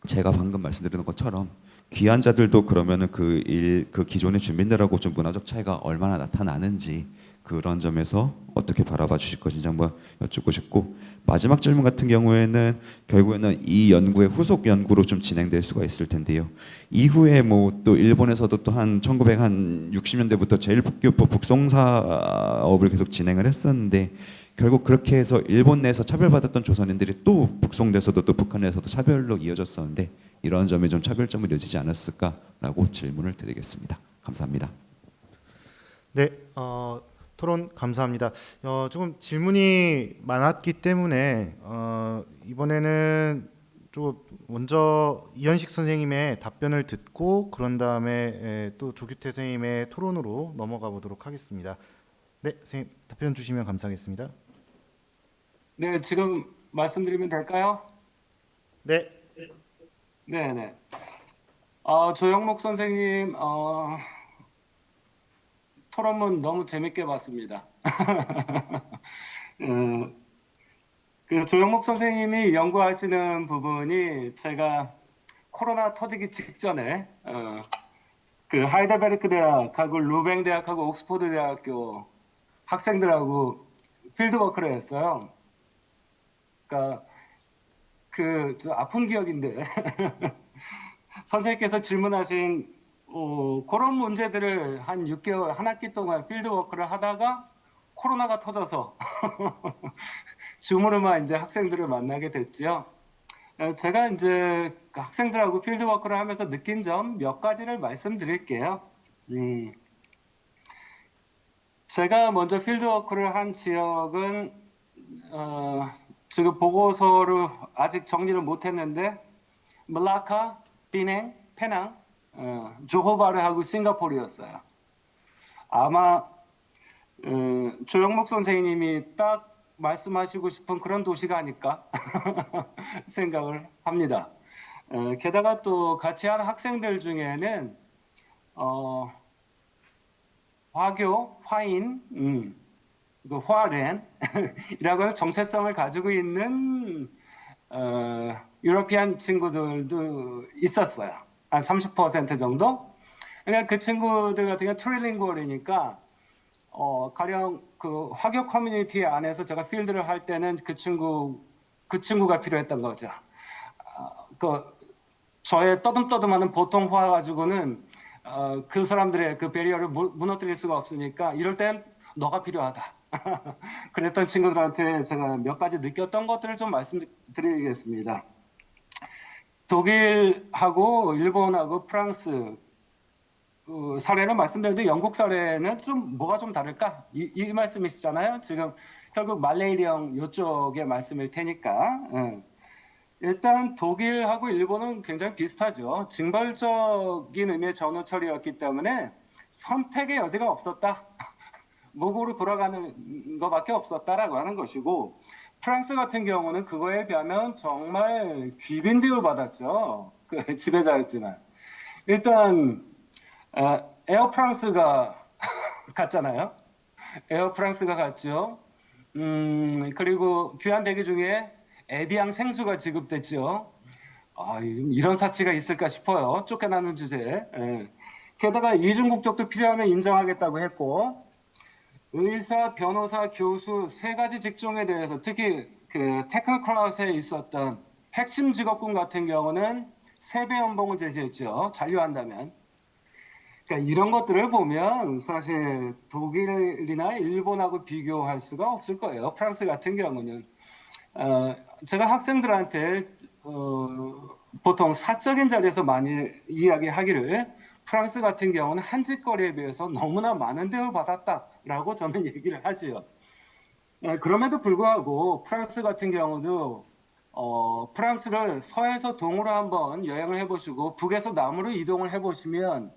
제가 방금 말씀드린 것처럼 귀환자들도 그러면은 그 기존의 주민들하고 좀 문화적 차이가 얼마나 나타나는지 그런 점에서 어떻게 바라봐 주실 것인지 한번 여쭙고 싶고 마지막 질문 같은 경우에는 결국에는 이 연구의 후속 연구로 좀 진행될 수가 있을 텐데요. 이후에 뭐 또 일본에서도 또 한 1960년대부터 제일교포 북송 사업을 계속 진행을 했었는데 결국 그렇게 해서 일본 내에서 차별받았던 조선인들이 또 북송돼서도 또 북한에서도 차별로 이어졌었는데 이런 점에 좀 차별점을 이어지지 않았을까라고 질문을 드리겠습니다. 감사합니다. 네, 토론 감사합니다. 조금 질문이 많았기 때문에 이번에는 좀 먼저 이현식 선생님의 답변을 듣고 그런 다음에 또 조규태 선생님의 토론으로 넘어가 보도록 하겠습니다. 네, 선생님 답변 주시면 감사하겠습니다. 네, 지금 말씀드리면 될까요? 네, 네. 조영목 선생님 토론문 너무 재밌게 봤습니다. 그 조영목 선생님이 연구하시는 부분이 제가 코로나 터지기 직전에 그 하이델베르크 대학하고 루뱅 대학하고 옥스퍼드 대학교 학생들하고 필드워크를 했어요. 그러니까 좀 아픈 기억인데 선생님께서 질문하신 그런 문제들을 한 6개월, 한 학기 동안 필드워크를 하다가 코로나가 터져서 줌으로만 이제 학생들을 만나게 됐지요. 제가 이제 학생들하고 필드워크를 하면서 느낀 점 몇 가지를 말씀드릴게요. 제가 먼저 필드워크를 한 지역은 지금 보고서를 아직 정리를 못했는데 말라카, 비냉, 페낭, 조호바르하고 싱가포르였어요. 아마 조영목 선생님이 딱 말씀하시고 싶은 그런 도시가 아닐까 생각을 합니다. 게다가 또 같이 한 학생들 중에는 화교, 화인, 그 화렌이라고 하는 정체성을 가지고 있는 유러피안 친구들도 있었어요. 한 30% 정도. 그러니까 그 친구들 같은 경우 트릴링구얼이니까 가령 그 화교 커뮤니티 안에서 제가 필드를 할 때는 그 친구가 필요했던 거죠. 그 저의 떠듬떠듬하는 보통화 가지고는 그 사람들의 그 배리어를 무너뜨릴 수가 없으니까 이럴 땐 너가 필요하다. 그랬던 친구들한테 제가 몇 가지 느꼈던 것들을 좀 말씀드리겠습니다. 독일하고 일본하고 프랑스 그 사례는 말씀드렸는데 영국 사례는 좀 뭐가 좀 다를까? 이 말씀이시잖아요. 지금 결국 말레이령 이쪽의 말씀일 테니까. 일단 독일하고 일본은 굉장히 비슷하죠. 징벌적인 의미의 전후 처리였기 때문에 선택의 여지가 없었다. 목으로 돌아가는 것밖에 없었다라고 하는 것이고, 프랑스 같은 경우는 그거에 비하면 정말 귀빈 대우 받았죠. 그 지배자였지만. 일단 에어 프랑스가 갔잖아요. 에어 프랑스가 갔죠. 그리고 귀환 대기 중에 에비앙 생수가 지급됐죠. 이런 사치가 있을까 싶어요. 쫓겨나는 주제에. 게다가 이중 국적도 필요하면 인정하겠다고 했고, 의사, 변호사, 교수 세 가지 직종에 대해서 특히 그 테크노크라스에 있었던 핵심 직업군 같은 경우는 3배 연봉을 제시했죠. 잔류한다면. 그러니까 이런 것들을 보면 사실 독일이나 일본하고 비교할 수가 없을 거예요. 프랑스 같은 경우는. 제가 학생들한테 보통 사적인 자리에서 많이 이야기하기를 프랑스 같은 경우는 한짓거리에 비해서 너무나 많은 대우를 받았다라고 저는 얘기를 하지요. 그럼에도 불구하고 프랑스 같은 경우도 프랑스를 서에서 동으로 한번 여행을 해보시고 북에서 남으로 이동을 해보시면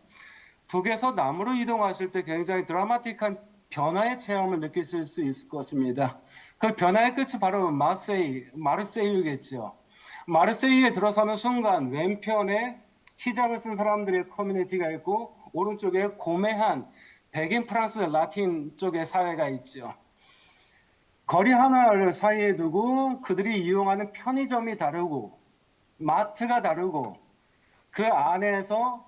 북에서 남으로 이동하실 때 굉장히 드라마틱한 변화의 체험을 느끼실 수 있을 것입니다. 그 변화의 끝이 바로 마르세유겠죠. 마르세유에 들어서는 순간 왼편에 히잡을 쓴 사람들의 커뮤니티가 있고 오른쪽에 고매한 백인 프랑스 라틴 쪽의 사회가 있죠. 거리 하나를 사이에 두고 그들이 이용하는 편의점이 다르고 마트가 다르고 그 안에서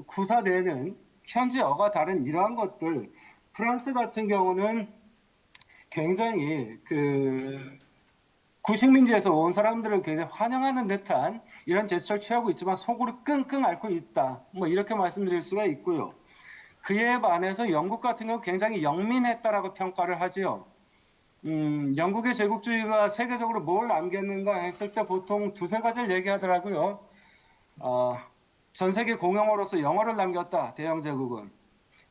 구사되는 현지어가 다른 이러한 것들, 프랑스 같은 경우는 굉장히 그 구식민지에서 온 사람들을 굉장히 환영하는 듯한 이런 제스처를 취하고 있지만 속으로 끙끙 앓고 있다. 뭐 이렇게 말씀드릴 수가 있고요. 그에 반해서 영국 같은 경우 굉장히 영민했다라고 평가를 하지요. 영국의 제국주의가 세계적으로 뭘 남겼는가 했을 때 보통 2-3가지를 얘기하더라고요. 전 세계 공용어로서 영어를 남겼다, 대영 제국은.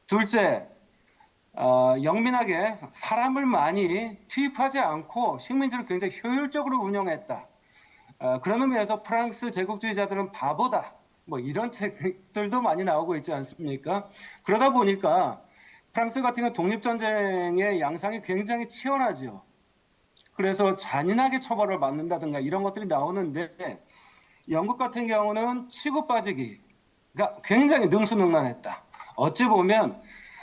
둘째, 영민하게 사람을 많이 투입하지 않고 식민지를 굉장히 효율적으로 운영했다. 그런 의미에서 프랑스 제국주의자들은 바보다. 뭐 이런 책들도 많이 나오고 있지 않습니까? 그러다 보니까 프랑스 같은 경우 독립전쟁의 양상이 굉장히 치열하죠. 그래서 잔인하게 처벌을 받는다든가 이런 것들이 나오는데 영국 같은 경우는 치고 빠지기가 굉장히 능수능란했다. 어찌 보면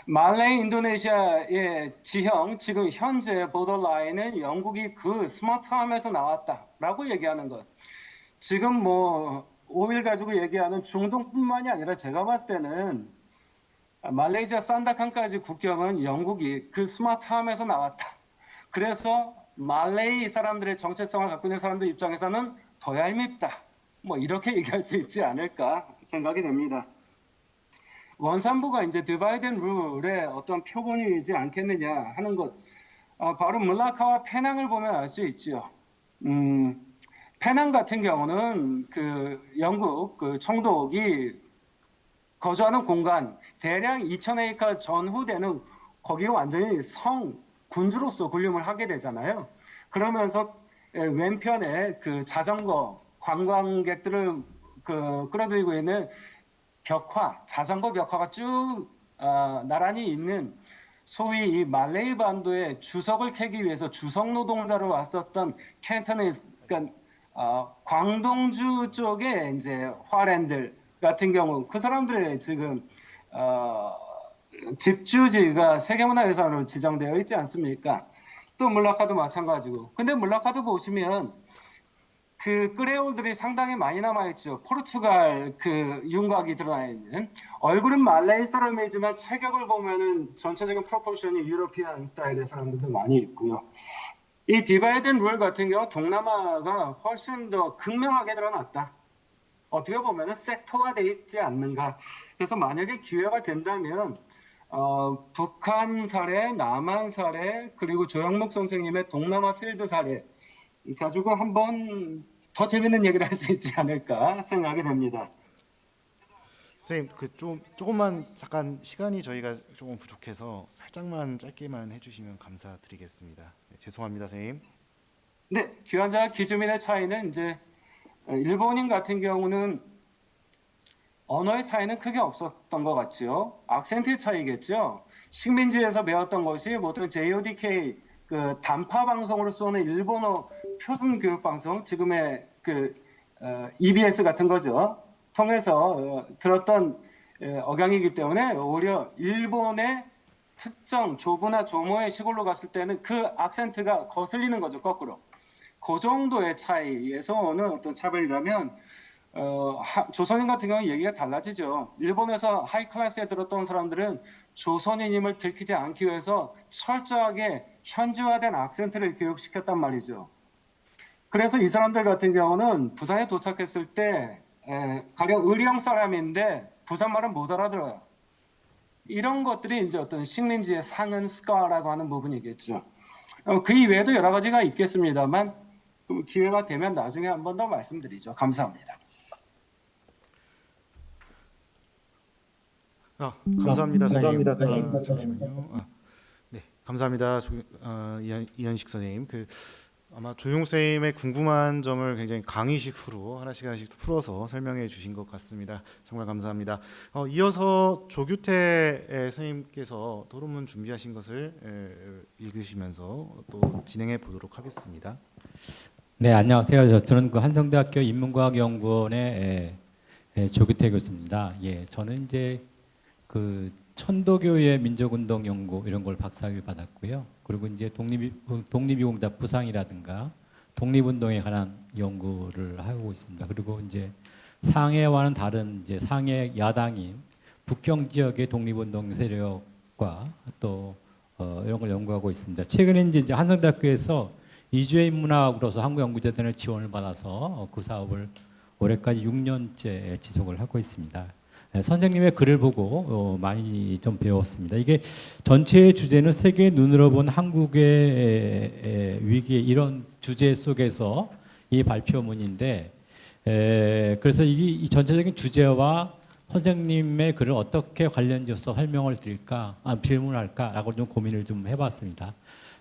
말레이 인도네시아의 지형, 지금 현재 보더라인은 영국이 그 스마트함에서 나왔다라고 얘기하는 것. 지금 뭐 오일 가지고 얘기하는 중동뿐만이 아니라 제가 봤을 때는 말레이시아 산다칸까지 국경은 영국이 그 스마트함에서 나왔다. 그래서 말레이 사람들의 정체성을 갖고 있는 사람들 입장에서는 더 얄밉다. 뭐 이렇게 얘기할 수 있지 않을까 생각이 됩니다. 원산부가 이제 디바이드 앤 룰의 어떤 표본이지 않겠느냐 하는 것, 바로 물라카와 페낭을 보면 알 수 있지요. 페낭 같은 경우는 그 영국 그 총독이 거주하는 공간 대략 2,000에이커 전후되는 거기가 완전히 군주로서 군림을 하게 되잖아요. 그러면서 왼편에 그 자전거 관광객들을 끌어들이고 있는 자전거 벽화가 쭉 나란히 있는 소위 이 말레이 반도의 주석을 캐기 위해서 주석 노동자로 왔었던 캔터니스, 그러니까 광동주 쪽에 이제 화랜들 같은 경우 그 사람들의 지금 집주지가 세계문화유산으로 지정되어 있지 않습니까? 또 물라카도 마찬가지고. 근데 물라카도 보시면 그 크레올들이 상당히 많이 남아있죠. 포르투갈 그 윤곽이 드러나 있는 얼굴은 말레이 사람이지만 체격을 보면은 전체적인 프로포션이 유러피안 스타일의 사람들도 많이 있고요. 이 디바이드 앤 룰 같은 경우 동남아가 훨씬 더 극명하게 드러났다. 어떻게 보면은 섹터가 돼 있지 않는가. 그래서 만약에 기회가 된다면 북한 사례, 남한 사례, 그리고 조영목 선생님의 동남아 필드 사례 가지고 한번 더 재밌는 얘기를 할 수 있지 않을까 생각이 됩니다. 선생님 그 조금만 잠깐 시간이 저희가 조금 부족해서 살짝만 짧게만 해주시면 감사드리겠습니다. 네, 죄송합니다, 선생님. 네, 귀환자와 기주민의 차이는 이제 일본인 같은 경우는 언어의 차이는 크게 없었던 것 같죠. 악센트의 차이겠죠. 식민지에서 배웠던 것이 보통 JODK 그 단파 방송으로 쏘는 일본어 표준 교육 방송, 지금의 그 EBS 같은 거죠. 통해서 들었던 억양이기 때문에 오히려 일본의 특정 조부나 조모의 시골로 갔을 때는 그 악센트가 거슬리는 거죠, 거꾸로. 그 정도의 차이에서 오는 어떤 차별이라면 조선인 같은 경우는 얘기가 달라지죠. 일본에서 하이 클래스에 들었던 사람들은 조선인임을 들키지 않기 위해서 철저하게 현지화된 악센트를 교육시켰단 말이죠. 그래서 이 사람들 같은 경우는 부산에 도착했을 때 가령 의령 사람인데 부산말은 못 알아들어요. 이런 것들이 이제 어떤 식민지의 상은 스카라고 하는 부분이겠죠. 그 이외에도 여러 가지가 있겠습니다만 기회가 되면 나중에 한 번 더 말씀드리죠. 감사합니다. 감사합니다, 선생님. 감사합니다, 선생님. 잠시만요. 네, 감사합니다, 이현식 선생님. 아마 조용 쌤의 궁금한 점을 굉장히 강의식으로 하나씩 풀어서 설명해 주신 것 같습니다. 정말 감사합니다. 이어서 조규태 선생님께서 토론문 준비하신 것을 읽으시면서 또 진행해 보도록 하겠습니다. 네, 안녕하세요. 저는 그 한성대학교 인문과학연구원의 조규태 교수입니다. 예, 저는 이제 그 천도교의 민족운동 연구 이런 걸 박사학위를 받았고요. 그리고 이제 독립유공자 부상이라든가 독립운동에 관한 연구를 하고 있습니다. 그리고 이제 상해와는 다른 이제 상해 야당인 북경 지역의 독립운동 세력과 또 이런 걸 연구하고 있습니다. 최근에 이제 한성대학교에서 이주의 인문학으로서 한국연구재단의 지원을 받아서 그 사업을 올해까지 6년째 지속을 하고 있습니다. 선생님의 글을 보고 많이 좀 배웠습니다. 이게 전체의 주제는 세계의 눈으로 본 한국의 위기 이런 주제 속에서 이 발표문인데 그래서 이 전체적인 주제와 선생님의 글을 어떻게 관련지어서 설명을 드릴까, 질문할까라고 좀 고민을 좀 해봤습니다.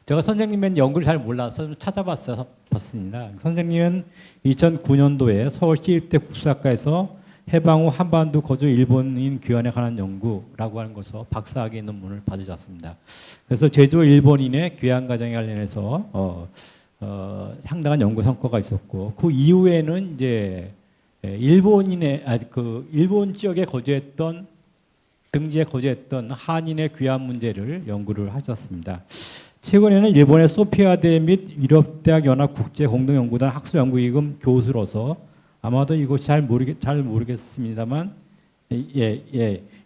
제가 선생님의 연구를 잘 몰라서 좀 찾아봤습니다. 선생님은 2009년도에 서울시립대 국수학과에서 해방 후 한반도 거주 일본인 귀환에 관한 연구라고 하는 것으로 박사학위 논문을 받으셨습니다. 그래서 제조 일본인의 귀환 과정에 관련해서 상당한 연구 성과가 있었고 그 이후에는 이제 일본 지역에 거주했던 등지에 거주했던 한인의 귀환 문제를 연구를 하셨습니다. 최근에는 일본의 소피아대 및 유럽대학 연합 국제공동연구단 학술연구기금 교수로서 아마도 이곳이 잘 모르겠습니다만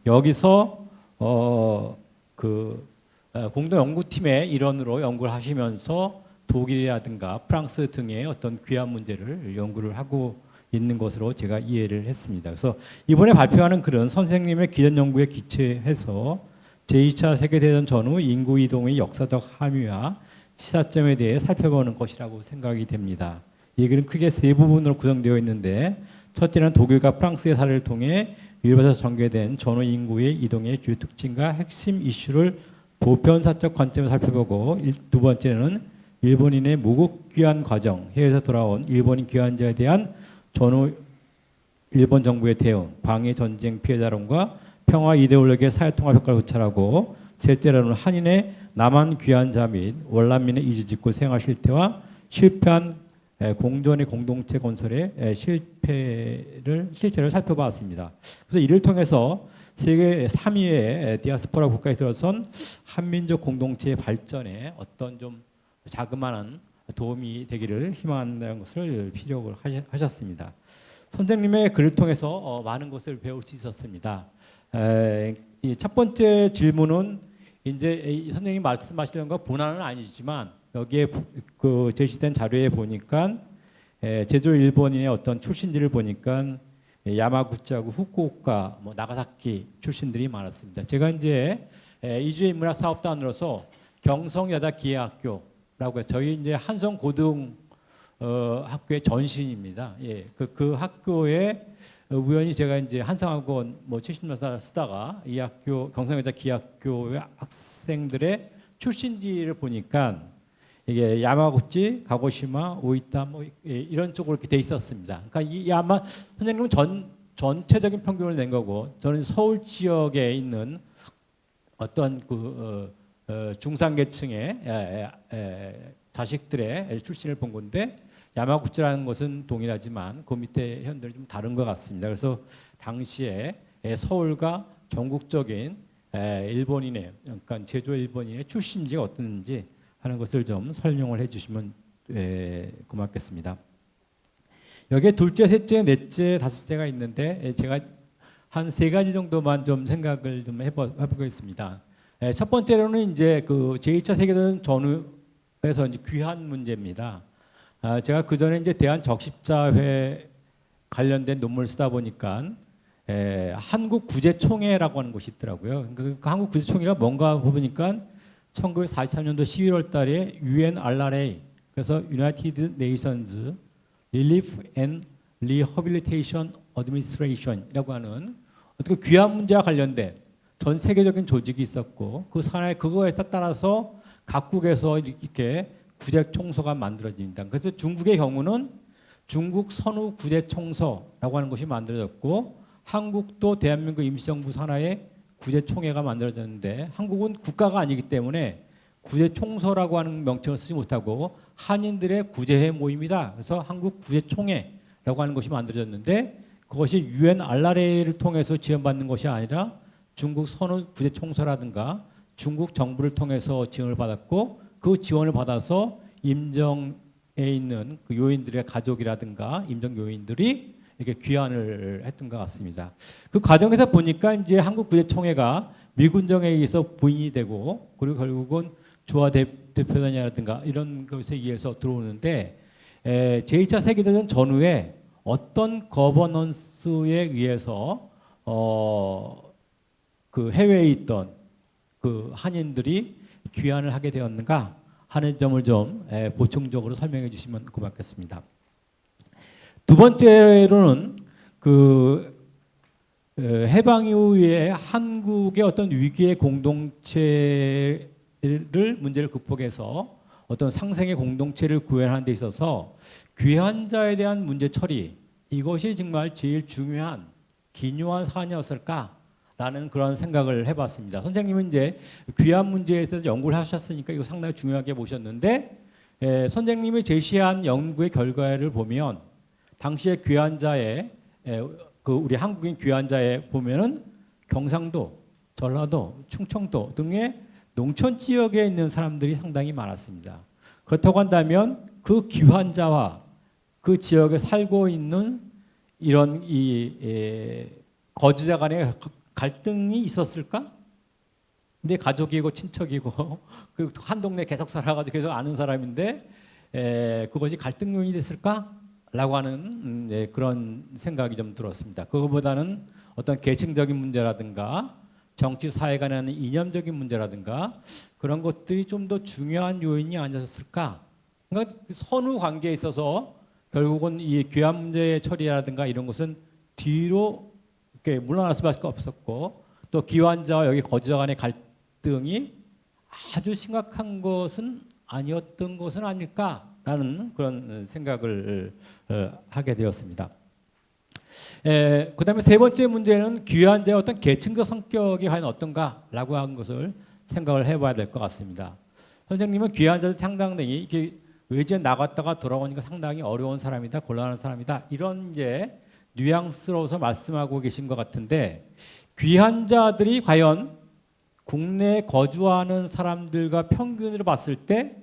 여기서 공동연구팀의 일원으로 연구를 하시면서 독일이라든가 프랑스 등의 어떤 귀환 문제를 연구를 하고 있는 것으로 제가 이해를 했습니다. 그래서 이번에 발표하는 글은 선생님의 기존 연구에 기초해서 제2차 세계대전 전후 인구 이동의 역사적 함의와 시사점에 대해 살펴보는 것이라고 생각이 됩니다. 이 글은 크게 세 부분으로 구성되어 있는데 첫째는 독일과 프랑스의 사례를 통해 유럽에서 전개된 전후 인구의 이동의 주요 특징과 핵심 이슈를 보편사적 관점에서 살펴보고 두 번째는 일본인의 모국 귀환 과정, 해외에서 돌아온 일본인 귀환자에 대한 전후 일본 정부의 대응, 방해 전쟁 피해자론과 평화 이데올로기의 사회통합 효과를 도찰하고 셋째로는 한인의 남한 귀환자 및 월남민의 이주직구 생활 실태와 실패한 공존의 공동체 건설의 실체를 살펴봤습니다. 그래서 이를 통해서 세계 3위의 디아스포라 국가에 들어선 한민족 공동체의 발전에 어떤 좀 자그마한 도움이 되기를 희망한다는 것을 피력을 하셨습니다. 선생님의 글을 통해서 많은 것을 배울 수 있었습니다. 이 첫 번째 질문은 이제 선생님이 말씀하시는 것 본안은 아니지만 여기에 그 제시된 자료에 보니까 제조 일본인의 어떤 출신지를 보니까 야마구치하고 후쿠오카, 뭐 나가사키 출신들이 많았습니다. 제가 이제 이주의 인문학 사업단으로서 경성여자기계학교라고 해서 저희 이제 한성 고등 학교의 전신입니다. 예, 그 학교에 우연히 제가 이제 한성학원 뭐 70년 쓰다가 이 학교 경성여자기계학교의 학생들의 출신지를 보니까 이게 야마구치, 가고시마, 오이타 뭐 이런 쪽으로 이렇게 돼 있었습니다. 그러니까 이 아마 선생님은 전체적인 평균을 낸 거고 저는 서울 지역에 있는 어떤 그 중상계층의 자식들의 출신을 본 건데 야마구치라는 것은 동일하지만 그 밑에 현들이 좀 다른 것 같습니다. 그래서 당시에 서울과 전국적인 일본인의 그러니까 제조 일본인의 출신지가 어떤지 하는 것을 좀 설명을 해주시면 고맙겠습니다. 여기에 둘째, 셋째, 넷째, 다섯째가 있는데 제가 한 세 가지 정도만 좀 생각을 좀 해보겠습니다. 첫 번째로는 이제 그 제2차 세계대전 전후에서 이제 귀환 문제입니다. 제가 그 전에 이제 대한 적십자회 관련된 논문을 쓰다 보니까 한국 구제총회라고 하는 곳이 있더라고요. 그 한국 구제총회가 뭔가 보니까 1943년도 11월 달에 UNRRA 그래서 United Nations Relief and Rehabilitation Administration이라고 하는 어떻게 귀환 문제와 관련된 전 세계적인 조직이 있었고 그 산하에 그거에 따라서 각국에서 이렇게 구제 총소가 만들어집니다. 그래서 중국의 경우는 중국 선후 구제 총소라고 하는 것이 만들어졌고 한국도 대한민국 임시정부 산하에 구제 총회가 만들어졌는데 한국은 국가가 아니기 때문에 구제 총소라고 하는 명칭을 쓰지 못하고 한인들의 구제회 모임이다. 그래서 한국 구제 총회라고 하는 것이 만들어졌는데 그것이 UNRRA를 통해서 지원받는 것이 아니라 중국 선후 구제 총소라든가 중국 정부를 통해서 지원을 받았고 그 지원을 받아서 임정에 있는 그 요인들의 가족이라든가 임정 요인들이 이렇게 귀환을 했던 것 같습니다. 그 과정에서 보니까 이제 한국 구제총회가 미군정에 의해서 부인이 되고 그리고 결국은 주화 대표단이라든가 이런 것에 의해서 들어오는데 제2차 세계대전 전후에 어떤 거버넌스에 의해서 그 해외에 있던 그 한인들이 귀환을 하게 되었는가 하는 점을 좀 보충적으로 설명해 주시면 고맙겠습니다. 두 번째로는 그 해방 이후에 한국의 어떤 위기의 공동체를 문제를 극복해서 어떤 상생의 공동체를 구현하는 데 있어서 귀환자에 대한 문제 처리 이것이 정말 제일 중요한 기묘한 사안이었을까라는 그런 생각을 해봤습니다. 선생님은 이제 귀환 문제에 대해서 연구를 하셨으니까 이거 상당히 중요하게 보셨는데 선생님이 제시한 연구의 결과를 보면 당시의 귀환자의 그 우리 한국인 귀환자에 보면은 경상도, 전라도, 충청도 등의 농촌 지역에 있는 사람들이 상당히 많았습니다. 그렇다고 한다면 그 귀환자와 그 지역에 살고 있는 이런 거주자 간의 갈등이 있었을까? 근데 가족이고 친척이고 그 한 동네 계속 살아가지고 계속 아는 사람인데 그것이 갈등 요인이 됐을까? 라고 하는 그런 생각이 좀 들었습니다. 그거보다는 어떤 계층적인 문제라든가 정치 사회 간의 이념적인 문제라든가 그런 것들이 좀 더 중요한 요인이 아니었을까? 그러니까 선후 관계에 있어서 결국은 이 귀환 문제의 처리라든가 이런 것은 뒤로 이렇게 물러날 수밖에 없었고 또 귀환자와 여기 거주자 간의 갈등이 아주 심각한 것은 아니었던 것은 아닐까라는 그런 생각을 하게 되었습니다. 그다음에 세 번째 문제는 귀환자의 어떤 계층적 성격이 과연 어떤가라고 하는 것을 생각을 해봐야 될 것 같습니다. 선생님은 귀환자들 상당히 이게 외지에 나갔다가 돌아오니까 상당히 어려운 사람이다, 곤란한 사람이다 이런 이제 뉘앙스로서 말씀하고 계신 것 같은데 귀환자들이 과연 국내에 거주하는 사람들과 평균으로 봤을 때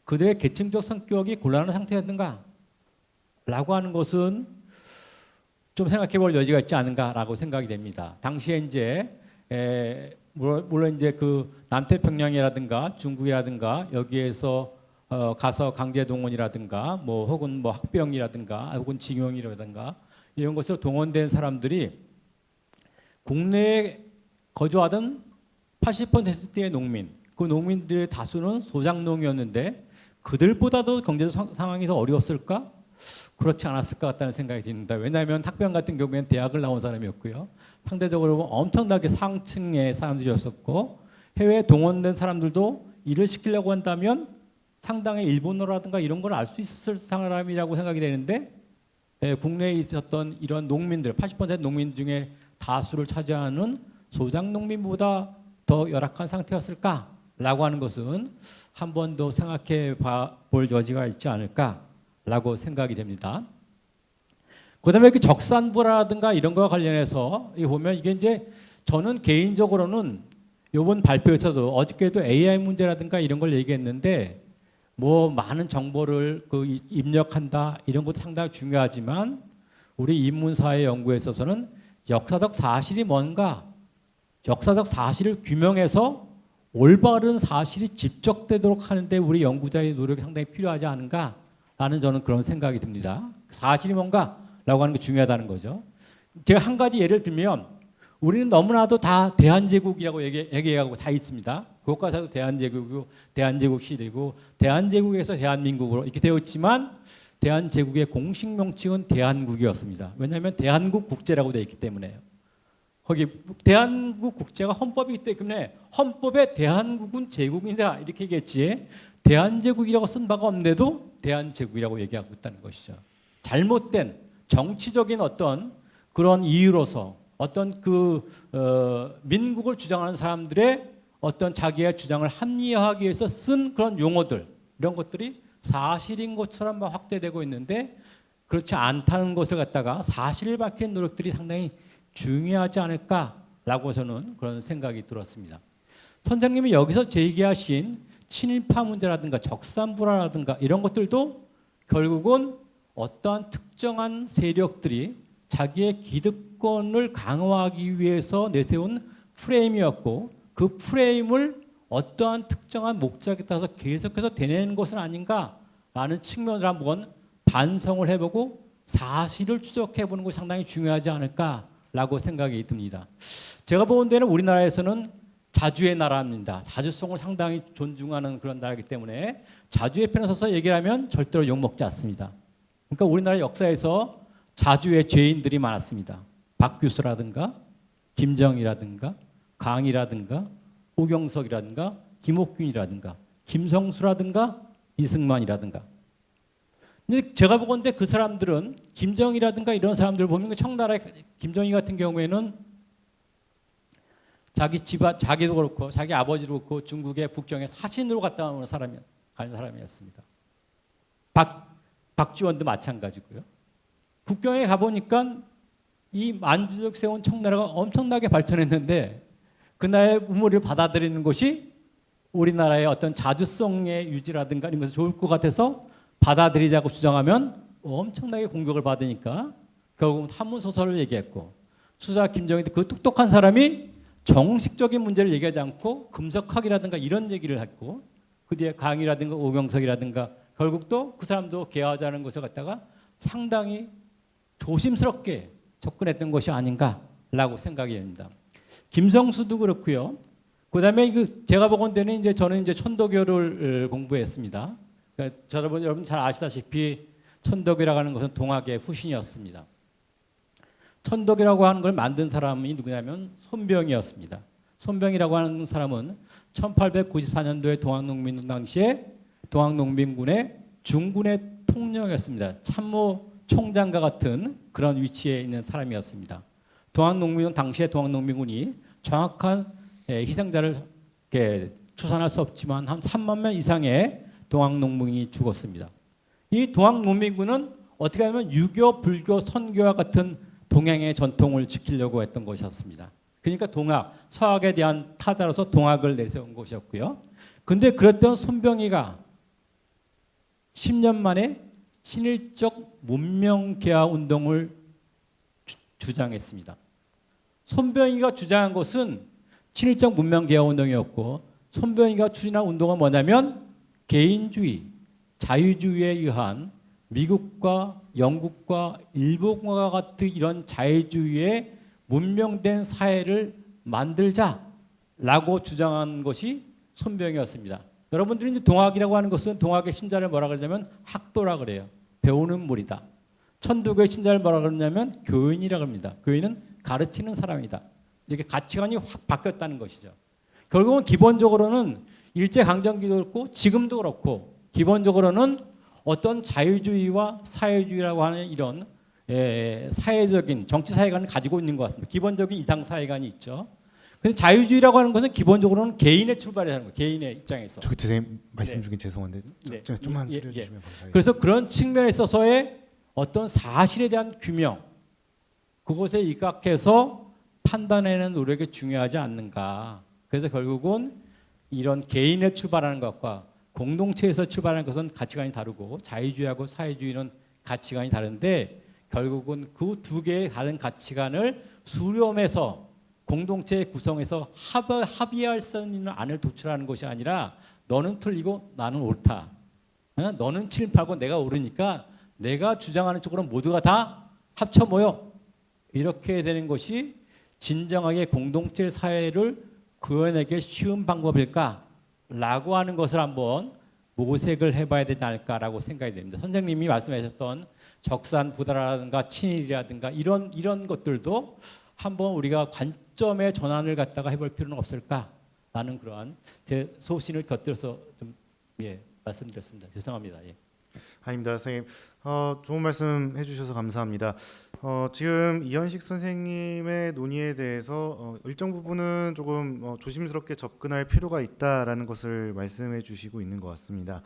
그들의 계층적 성격이 곤란한 상태였는가? 라고 하는 것은 좀 생각해 볼 여지가 있지 않은가라고 생각이 됩니다. 당시에 이제 물론 이제 그 남태평양이라든가 중국이라든가 여기에서 가서 강제 동원이라든가 뭐 혹은 뭐 학병이라든가 혹은 징용이라든가 이런 것으로 동원된 사람들이 국내에 거주하던 80%의 농민, 그 농민들의 다수는 소작농이었는데 그들보다도 경제적 상황이 더 어려웠을까? 그렇지 않았을 것 같다는 생각이 듭니다. 왜냐하면 학병 같은 경우에는 대학을 나온 사람이었고요. 상대적으로 엄청나게 상층의 사람들이었었고 해외에 동원된 사람들도 일을 시키려고 한다면 상당히 일본어라든가 이런 걸 알 수 있었을 사람이라고 생각이 되는데 국내에 있었던 이런 농민들, 80% 농민 중에 다수를 차지하는 소작 농민보다 더 열악한 상태였을까라고 하는 것은 한 번 더 생각해 볼 여지가 있지 않을까라고 생각이 됩니다. 그다음에 이렇게 적산부라든가 이런 거와 관련해서 보면 이게 이제 저는 개인적으로는 이번 발표에서도 어저께도 AI 문제라든가 이런 걸 얘기했는데 뭐 많은 정보를 그 입력한다 이런 것도 상당히 중요하지만 우리 인문사회 연구에 있어서는 역사적 사실이 뭔가 역사적 사실을 규명해서 올바른 사실이 집적되도록 하는데 우리 연구자의 노력이 상당히 필요하지 않은가라는 저는 그런 생각이 듭니다. 사실이 뭔가라고 하는 게 중요하다는 거죠. 제가 한 가지 예를 들면 우리는 너무나도 다 대한제국이라고 얘기하고 다 있습니다. 교과서도 대한제국이고 대한제국 시대고 대한제국에서 대한민국으로 이렇게 되어 있지만 대한제국의 공식 명칭은 대한국이었습니다. 왜냐하면 대한국 국제라고 되어 있기 때문에요. 거기 대한국 국제가 헌법이기 때문에 헌법에 대한국은 제국이다 이렇게 얘기했지 대한제국이라고 쓴 바가 없는데도 대한제국이라고 얘기하고 있다는 것이죠. 잘못된 정치적인 어떤 그런 이유로서 어떤 민국을 주장하는 사람들의 어떤 자기의 주장을 합리화하기 위해서 쓴 그런 용어들 이런 것들이 사실인 것처럼 확대되고 있는데 그렇지 않다는 것을 갖다가 사실을 밝히는 노력들이 상당히 중요하지 않을까라고 저는 그런 생각이 들었습니다. 선생님이 여기서 제기하신 친일파 문제라든가 적산불화라든가 이런 것들도 결국은 어떠한 특정한 세력들이 자기의 기득권을 강화하기 위해서 내세운 프레임이었고 그 프레임을 어떠한 특정한 목적에 따라서 계속해서 되뇌는 것은 아닌가라는 측면을 한번 반성을 해보고 사실을 추적해보는 것이 상당히 중요하지 않을까라고 생각이 듭니다. 제가 보는 데는 우리나라에서는 자주의 나라입니다. 자주성을 상당히 존중하는 그런 나라이기 때문에 자주의 편에 서서 얘기를 하면 절대로 욕먹지 않습니다. 그러니까 우리나라 역사에서 자주의 죄인들이 많았습니다. 박규수라든가 김정희라든가 강이라든가 오경석이라든가 김옥균이라든가 김성수라든가 이승만이라든가. 근데 제가 보건대 그 사람들은 김정희라든가 이런 사람들 보면 청나라의 김정희 같은 경우에는 자기도 그렇고 자기 아버지도 그렇고 중국의 북경에 사신으로 갔다 오는 사람이었습니다. 박지원도 마찬가지고요. 북경에 가보니까 이 만주적 세운 청나라가 엄청나게 발전했는데 그날의 우물을 받아들이는 것이 우리나라의 어떤 자주성의 유지라든가 이런 것이 좋을 것 같아서 받아들이자고 주장하면 엄청나게 공격을 받으니까 결국은 한문소설을 얘기했고 수자 김정희도 그 똑똑한 사람이 정식적인 문제를 얘기하지 않고 금석학이라든가 이런 얘기를 했고 그 뒤에 강이라든가 오경석이라든가 결국 또 그 사람도 개화하자는 것을 갖다가 상당히 조심스럽게 접근했던 것이 아닌가라고 생각이 됩니다. 김성수도 그렇고요. 그다음에 제가 보건대는 이제 저는 이제 천도교를 공부했습니다. 그러니까 여러분 잘 아시다시피 천도교라고 하는 것은 동학의 후신이었습니다. 천도교라고 하는 걸 만든 사람이 누구냐면 손병이었습니다. 손병이라고 하는 사람은 1894년도에 동학농민運동 당시에 동학농민군의 중군의 통령이었습니다. 참모 총장과 같은 그런 위치에 있는 사람이었습니다. 동학농민군 당시에 동학농민군이 정확한 희생자를 추산할 수 없지만 한 3만 명 이상의 동학농민이 죽었습니다. 이 동학농민군은 어떻게 하면 유교, 불교, 선교와 같은 동양의 전통을 지키려고 했던 것이었습니다. 그러니까 동학, 서학에 대한 타자로서 동학을 내세운 것이었고요. 근데 그랬던 손병희가 10년 만에 친일적 문명 개화 운동을 주장했습니다. 손병희가 주장한 것은 친일적 문명 개화 운동이었고, 손병희가 추진한 운동은 뭐냐면 개인주의, 자유주의에 의한 미국과 영국과 일본과 같은 이런 자유주의의 문명된 사회를 만들자라고 주장한 것이 손병희였습니다. 여러분들이 이제 동학이라고 하는 것은 동학의 신자를 뭐라 그러냐면 학도라 그래요. 배우는 무리다. 천도교의 신자를 뭐라 그러냐면 교인이라고 합니다. 교인은 가르치는 사람이다. 이렇게 가치관이 확 바뀌었다는 것이죠. 결국은 기본적으로는 일제강점기도 그렇고 지금도 그렇고 기본적으로는 어떤 자유주의와 사회주의라고 하는 이런 사회적인 정치 사회관을 가지고 있는 것 같습니다. 기본적인 이상 사회관이 있죠. 근데 자유주의라고 하는 것은 기본적으로는 개인의 출발이라는 거예요. 개인의 입장에서. 조기태 선생님 말씀 네. 중에 죄송한데 네. 좀만 예, 줄여 예. 주시면 감사하겠습니다. 그래서 그런 측면에 있어서의 어떤 사실에 대한 규명, 그것에 입각해서 판단하는 노력이 중요하지 않는가. 그래서 결국은 이런 개인의 출발하는 것과 공동체에서 출발하는 것은 가치관이 다르고 자유주의하고 사회주의는 가치관이 다른데 결국은 그 두 개의 다른 가치관을 수렴해서 공동체 구성해서 합의할 수 있는 안을 도출하는 것이 아니라 너는 틀리고 나는 옳다. 너는 친일파고 내가 옳으니까 내가 주장하는 쪽으로 모두가 다 합쳐 모여. 이렇게 되는 것이 진정하게 공동체 사회를 구현하기 쉬운 방법일까라고 하는 것을 한번 모색을 해봐야 되지 않을까라고 생각이 됩니다. 선생님이 말씀하셨던 적산부다라든가 친일이라든가 이런 것들도 한번 우리가 관점의 전환을 갖다가 해볼 필요는 없을까라는 그러한 제 소신을 곁들여서 좀 말씀드렸습니다. 죄송합니다. 예. 아닙니다, 선생님. 좋은 말씀 해주셔서 감사합니다. 지금 이현식 선생님의 논의에 대해서 일정 부분은 조금 조심스럽게 접근할 필요가 있다라는 것을 말씀해 주시고 있는 것 같습니다.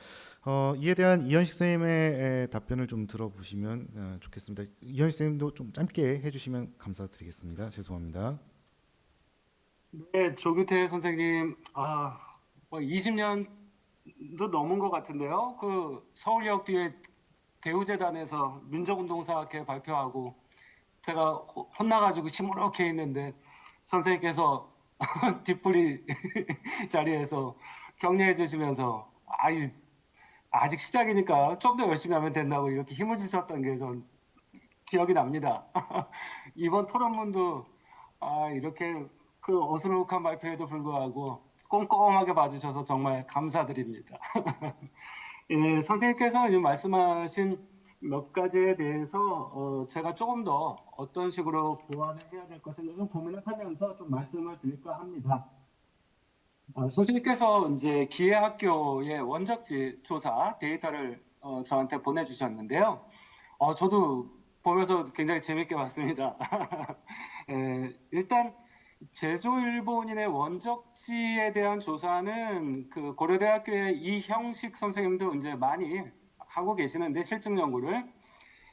이에 대한 이현식 선생님의 답변을 좀 들어보시면 좋겠습니다. 이현식 선생님도 좀 짧게 해주시면 감사드리겠습니다. 죄송합니다. 네, 조규태 선생님, 뭐 20년도 넘은 것 같은데요. 그 서울역 뒤에 대우재단에서 민족운동사학회 발표하고 제가 혼나가지고 시무룩해 있는데 선생님께서 뒷풀이 자리에서 격려해 주시면서 아직 시작이니까 좀 더 열심히 하면 된다고 이렇게 힘을 주셨던 게 전 기억이 납니다. 이번 토론문도 이렇게 그 어수룩한 발표에도 불구하고 꼼꼼하게 봐주셔서 정말 감사드립니다. 예, 선생님께서 지금 말씀하신 몇 가지에 대해서 제가 조금 더 어떤 식으로 보완을 해야 될 것을 좀 고민을 하면서 좀 말씀을 드릴까 합니다. 선생님께서 이제 기회학교의 원적지 조사 데이터를 저한테 보내주셨는데요. 저도 보면서 굉장히 재밌게 봤습니다. 일단 제조일본인의 원적지에 대한 조사는 그 고려대학교의 이형식 선생님도 이제 많이 하고 계시는데 실증 연구를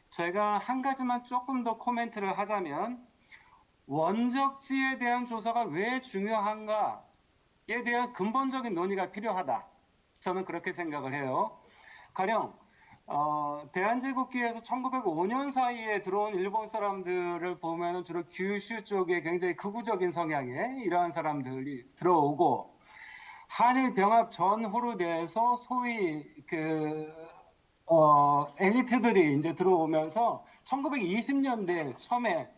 제가 한 가지만 조금 더 코멘트를 하자면 원적지에 대한 조사가 왜 중요한가에 대한 근본적인 논의가 필요하다. 저는 그렇게 생각을 해요. 가령 대한제국기에서 1905년 사이에 들어온 일본 사람들을 보면 주로 규슈 쪽에 굉장히 극우적인 성향의 이러한 사람들이 들어오고 한일 병합 전후로 돼서 소위 엘리트들이 이제 들어오면서 1920년대 처음에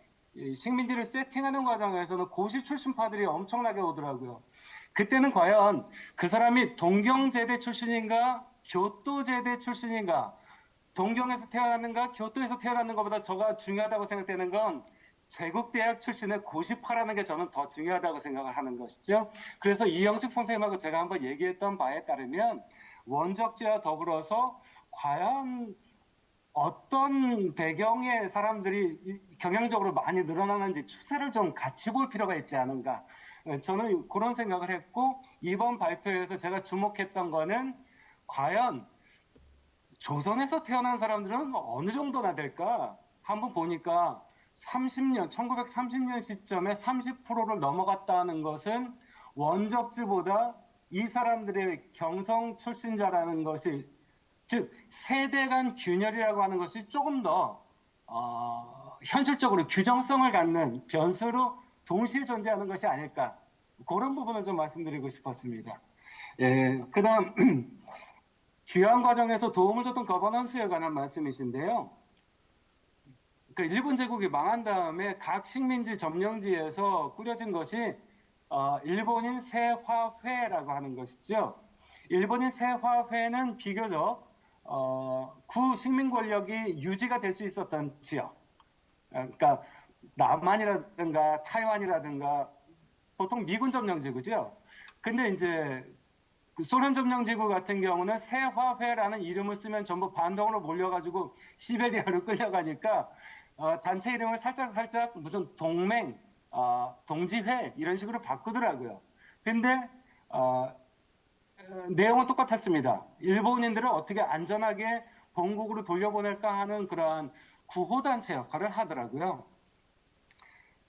식민지를 세팅하는 과정에서는 고시 출신파들이 엄청나게 오더라고요. 그때는 과연 그 사람이 동경제대 출신인가 교토제대 출신인가 동경에서 태어났는가 교토에서 태어났는 것보다 저가 중요하다고 생각되는 건 제국대학 출신의 고시파라는 게 저는 더 중요하다고 생각을 하는 것이죠. 그래서 이영식 선생님하고 제가 한번 얘기했던 바에 따르면 원적지와 더불어서 과연 어떤 배경의 사람들이 경향적으로 많이 늘어나는지 추세를 좀 같이 볼 필요가 있지 않은가. 저는 그런 생각을 했고 이번 발표에서 제가 주목했던 거는 과연 조선에서 태어난 사람들은 어느 정도나 될까? 한번 보니까 1930년 시점에 30%를 넘어갔다는 것은 원적지보다 이 사람들의 경성 출신자라는 것이 즉 세대 간 균열이라고 하는 것이 조금 더 현실적으로 규정성을 갖는 변수로 동시에 존재하는 것이 아닐까 그런 부분을 좀 말씀드리고 싶었습니다. 예, 그다음 귀환 과정에서 도움을 줬던 거버넌스에 관한 말씀이신데요. 그 일본 제국이 망한 다음에 각 식민지 점령지에서 꾸려진 것이 일본인 세화회라고 하는 것이죠. 일본인 세화회는 비교적 구 식민 권력이 유지가 될 수 있었던 지역. 그러니까 남한이라든가 타이완이라든가 보통 미군 점령지구죠. 근데 이제 그 소련 점령지구 같은 경우는 세화회라는 이름을 쓰면 전부 반동으로 몰려가지고 시베리아로 끌려가니까 단체 이름을 살짝 무슨 동맹, 동지회 이런 식으로 바꾸더라고요. 근데 내용은 똑같았습니다. 일본인들을 어떻게 안전하게 본국으로 돌려보낼까 하는 그러한 구호단체 역할을 하더라고요.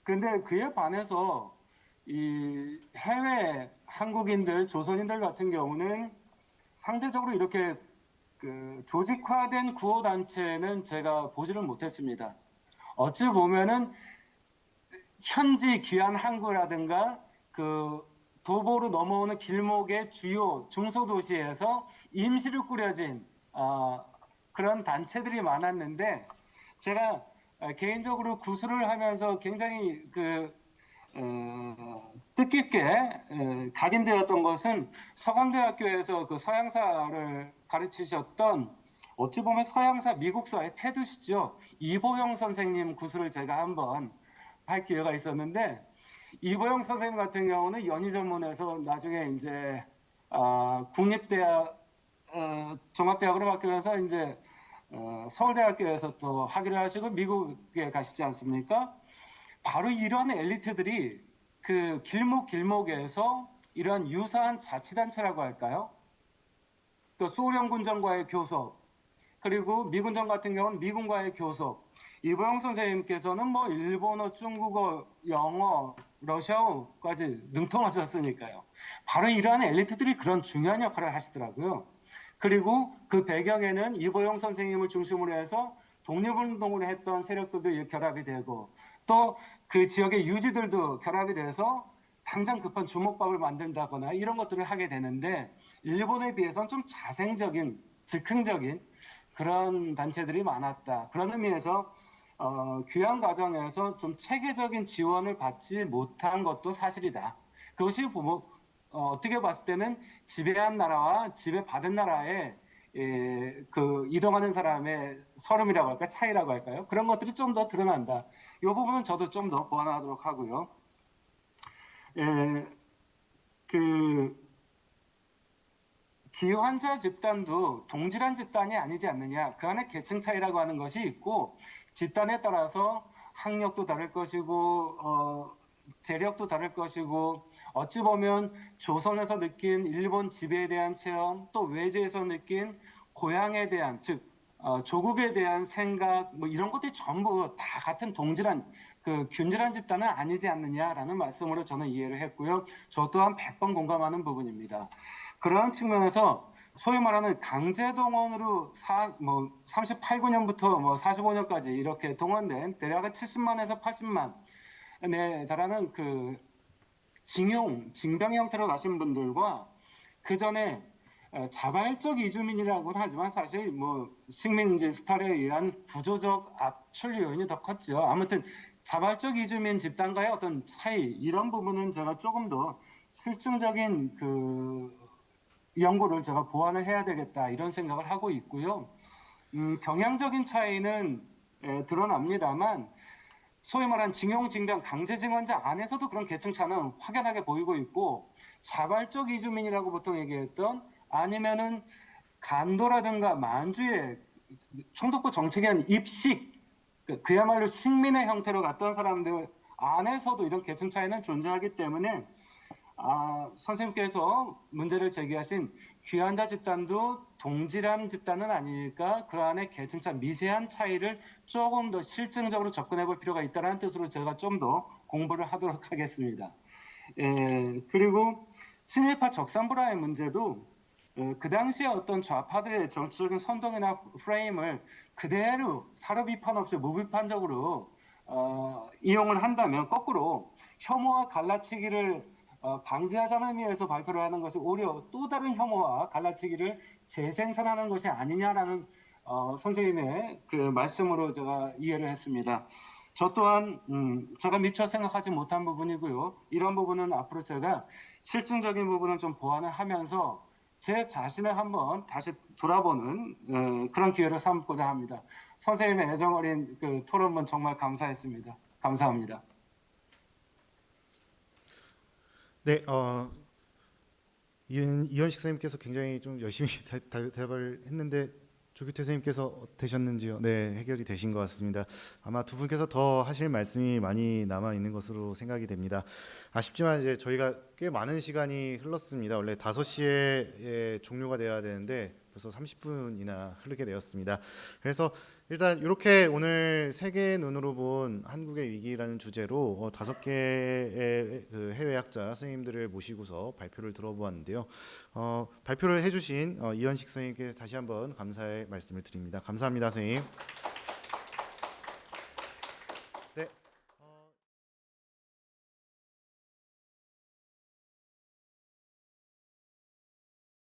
근데 그에 반해서 이 해외 한국인들, 조선인들 같은 경우는 상대적으로 이렇게 그 조직화된 구호단체는 제가 보지를 못했습니다. 어찌 보면은 현지 귀한 항구라든가 그 도보로 넘어오는 길목의 주요 중소도시에서 임시로 꾸려진 그런 단체들이 많았는데 제가 개인적으로 구술을 하면서 굉장히 뜻깊게 각인되었던 것은 서강대학교에서 그 서양사를 가르치셨던 어찌 보면 서양사 미국사의 태두시죠. 이보영 선생님 구술을 제가 한번 할 기회가 있었는데 이보영 선생님 같은 경우는 연희전문에서 나중에 이제 국립대학 종합대학으로 바뀌면서 이제 서울대학교에서 또 학위를 하시고 미국에 가시지 않습니까? 바로 이러한 엘리트들이 그 길목에서 이러한 유사한 자치단체라고 할까요? 또 소련군정과의 교섭, 그리고 미군정 같은 경우는 미군과의 교섭. 이보영 선생님께서는 뭐 일본어, 중국어, 영어, 러시아어까지 능통하셨으니까요. 바로 이러한 엘리트들이 그런 중요한 역할을 하시더라고요. 그리고 그 배경에는 이보영 선생님을 중심으로 해서 독립운동을 했던 세력들도 결합이 되고 또 그 지역의 유지들도 결합이 돼서 당장 급한 주먹밥을 만든다거나 이런 것들을 하게 되는데 일본에 비해서는 좀 자생적인, 즉흥적인 그런 단체들이 많았다. 그런 의미에서 귀환 과정에서 좀 체계적인 지원을 받지 못한 것도 사실이다. 그것이 어떻게 봤을 때는 지배한 나라와 지배받은 나라의 그 이동하는 사람의 서름이라고 할까 차이라고 할까요? 그런 것들이 좀 더 드러난다. 이 부분은 저도 좀 더 보완하도록 하고요. 그 기환자 집단도 동질한 집단이 아니지 않느냐. 그 안에 계층 차이라고 하는 것이 있고 집단에 따라서 학력도 다를 것이고 재력도 다를 것이고 어찌 보면 조선에서 느낀 일본 지배에 대한 체험 또 외지에서 느낀 고향에 대한 즉 조국에 대한 생각 뭐 이런 것들이 전부 다 같은 동질한 그 균질한 집단은 아니지 않느냐라는 말씀으로 저는 이해를 했고요. 저 또한 100번 공감하는 부분입니다. 그런 측면에서 소위 말하는 강제 동원으로 38~9년부터 뭐 45년까지 이렇게 동원된 대략 70만에서 80만에 달하는 그 징병 형태로 가신 분들과 그 전에 자발적 이주민이라고는 하지만 사실 뭐 식민지 스타일에 의한 구조적 압출 요인이 더 컸죠. 아무튼 자발적 이주민 집단과의 어떤 차이 이런 부분은 제가 조금 더 실증적인 그 연구를 제가 보완을 해야 되겠다 이런 생각을 하고 있고요. 경향적인 차이는 드러납니다만 소위 말한 징용, 징병, 강제징원자 안에서도 그런 계층차는 확연하게 보이고 있고 자발적 이주민이라고 보통 얘기했던 아니면은 간도라든가 만주의 총독부 정책에 의한 입식 그야말로 식민의 형태로 갔던 사람들 안에서도 이런 계층 차이는 존재하기 때문에 선생님께서 문제를 제기하신 귀환자 집단도 동질한 집단은 아닐까 그 안에 계층차 미세한 차이를 조금 더 실증적으로 접근해 볼 필요가 있다는 뜻으로 제가 좀 더 공부를 하도록 하겠습니다. 그리고 친일파 적산불화의 문제도 그 당시에 어떤 좌파들의 정치적인 선동이나 프레임을 그대로 사료 비판 없이 무비판적으로 이용을 한다면 거꾸로 혐오와 갈라치기를 방지하자는 의미에서 발표를 하는 것이 오히려 또 다른 혐오와 갈라치기를 재생산하는 것이 아니냐라는 선생님의 그 말씀으로 제가 이해를 했습니다. 저 또한 제가 미처 생각하지 못한 부분이고요. 이런 부분은 앞으로 제가 실증적인 부분을 좀 보완을 하면서 제 자신을 한번 다시 돌아보는 그런 기회를 삼고자 합니다. 선생님의 애정 어린 그 토론문 정말 감사했습니다. 감사합니다. 네, 이현식 선생님께서 굉장히 좀 열심히 대답을 했는데 조규태 선생님께서 되셨는지요? 네, 해결이 되신 것 같습니다. 아마 두 분께서 더 하실 말씀이 많이 남아 있는 것으로 생각이 됩니다. 아쉽지만 이제 저희가 꽤 많은 시간이 흘렀습니다. 원래 5시에 종료가 되어야 되는데 벌써 30분이나 흐르게 되었습니다. 그래서 일단 이렇게 오늘 세계의 눈으로 본 한국의 위기라는 주제로 5개의 그 해외 학자 선생님들을 모시고서 발표를 들어보았는데요. 발표를 해주신 이현식 선생님께 다시 한번 감사의 말씀을 드립니다. 감사합니다, 선생님.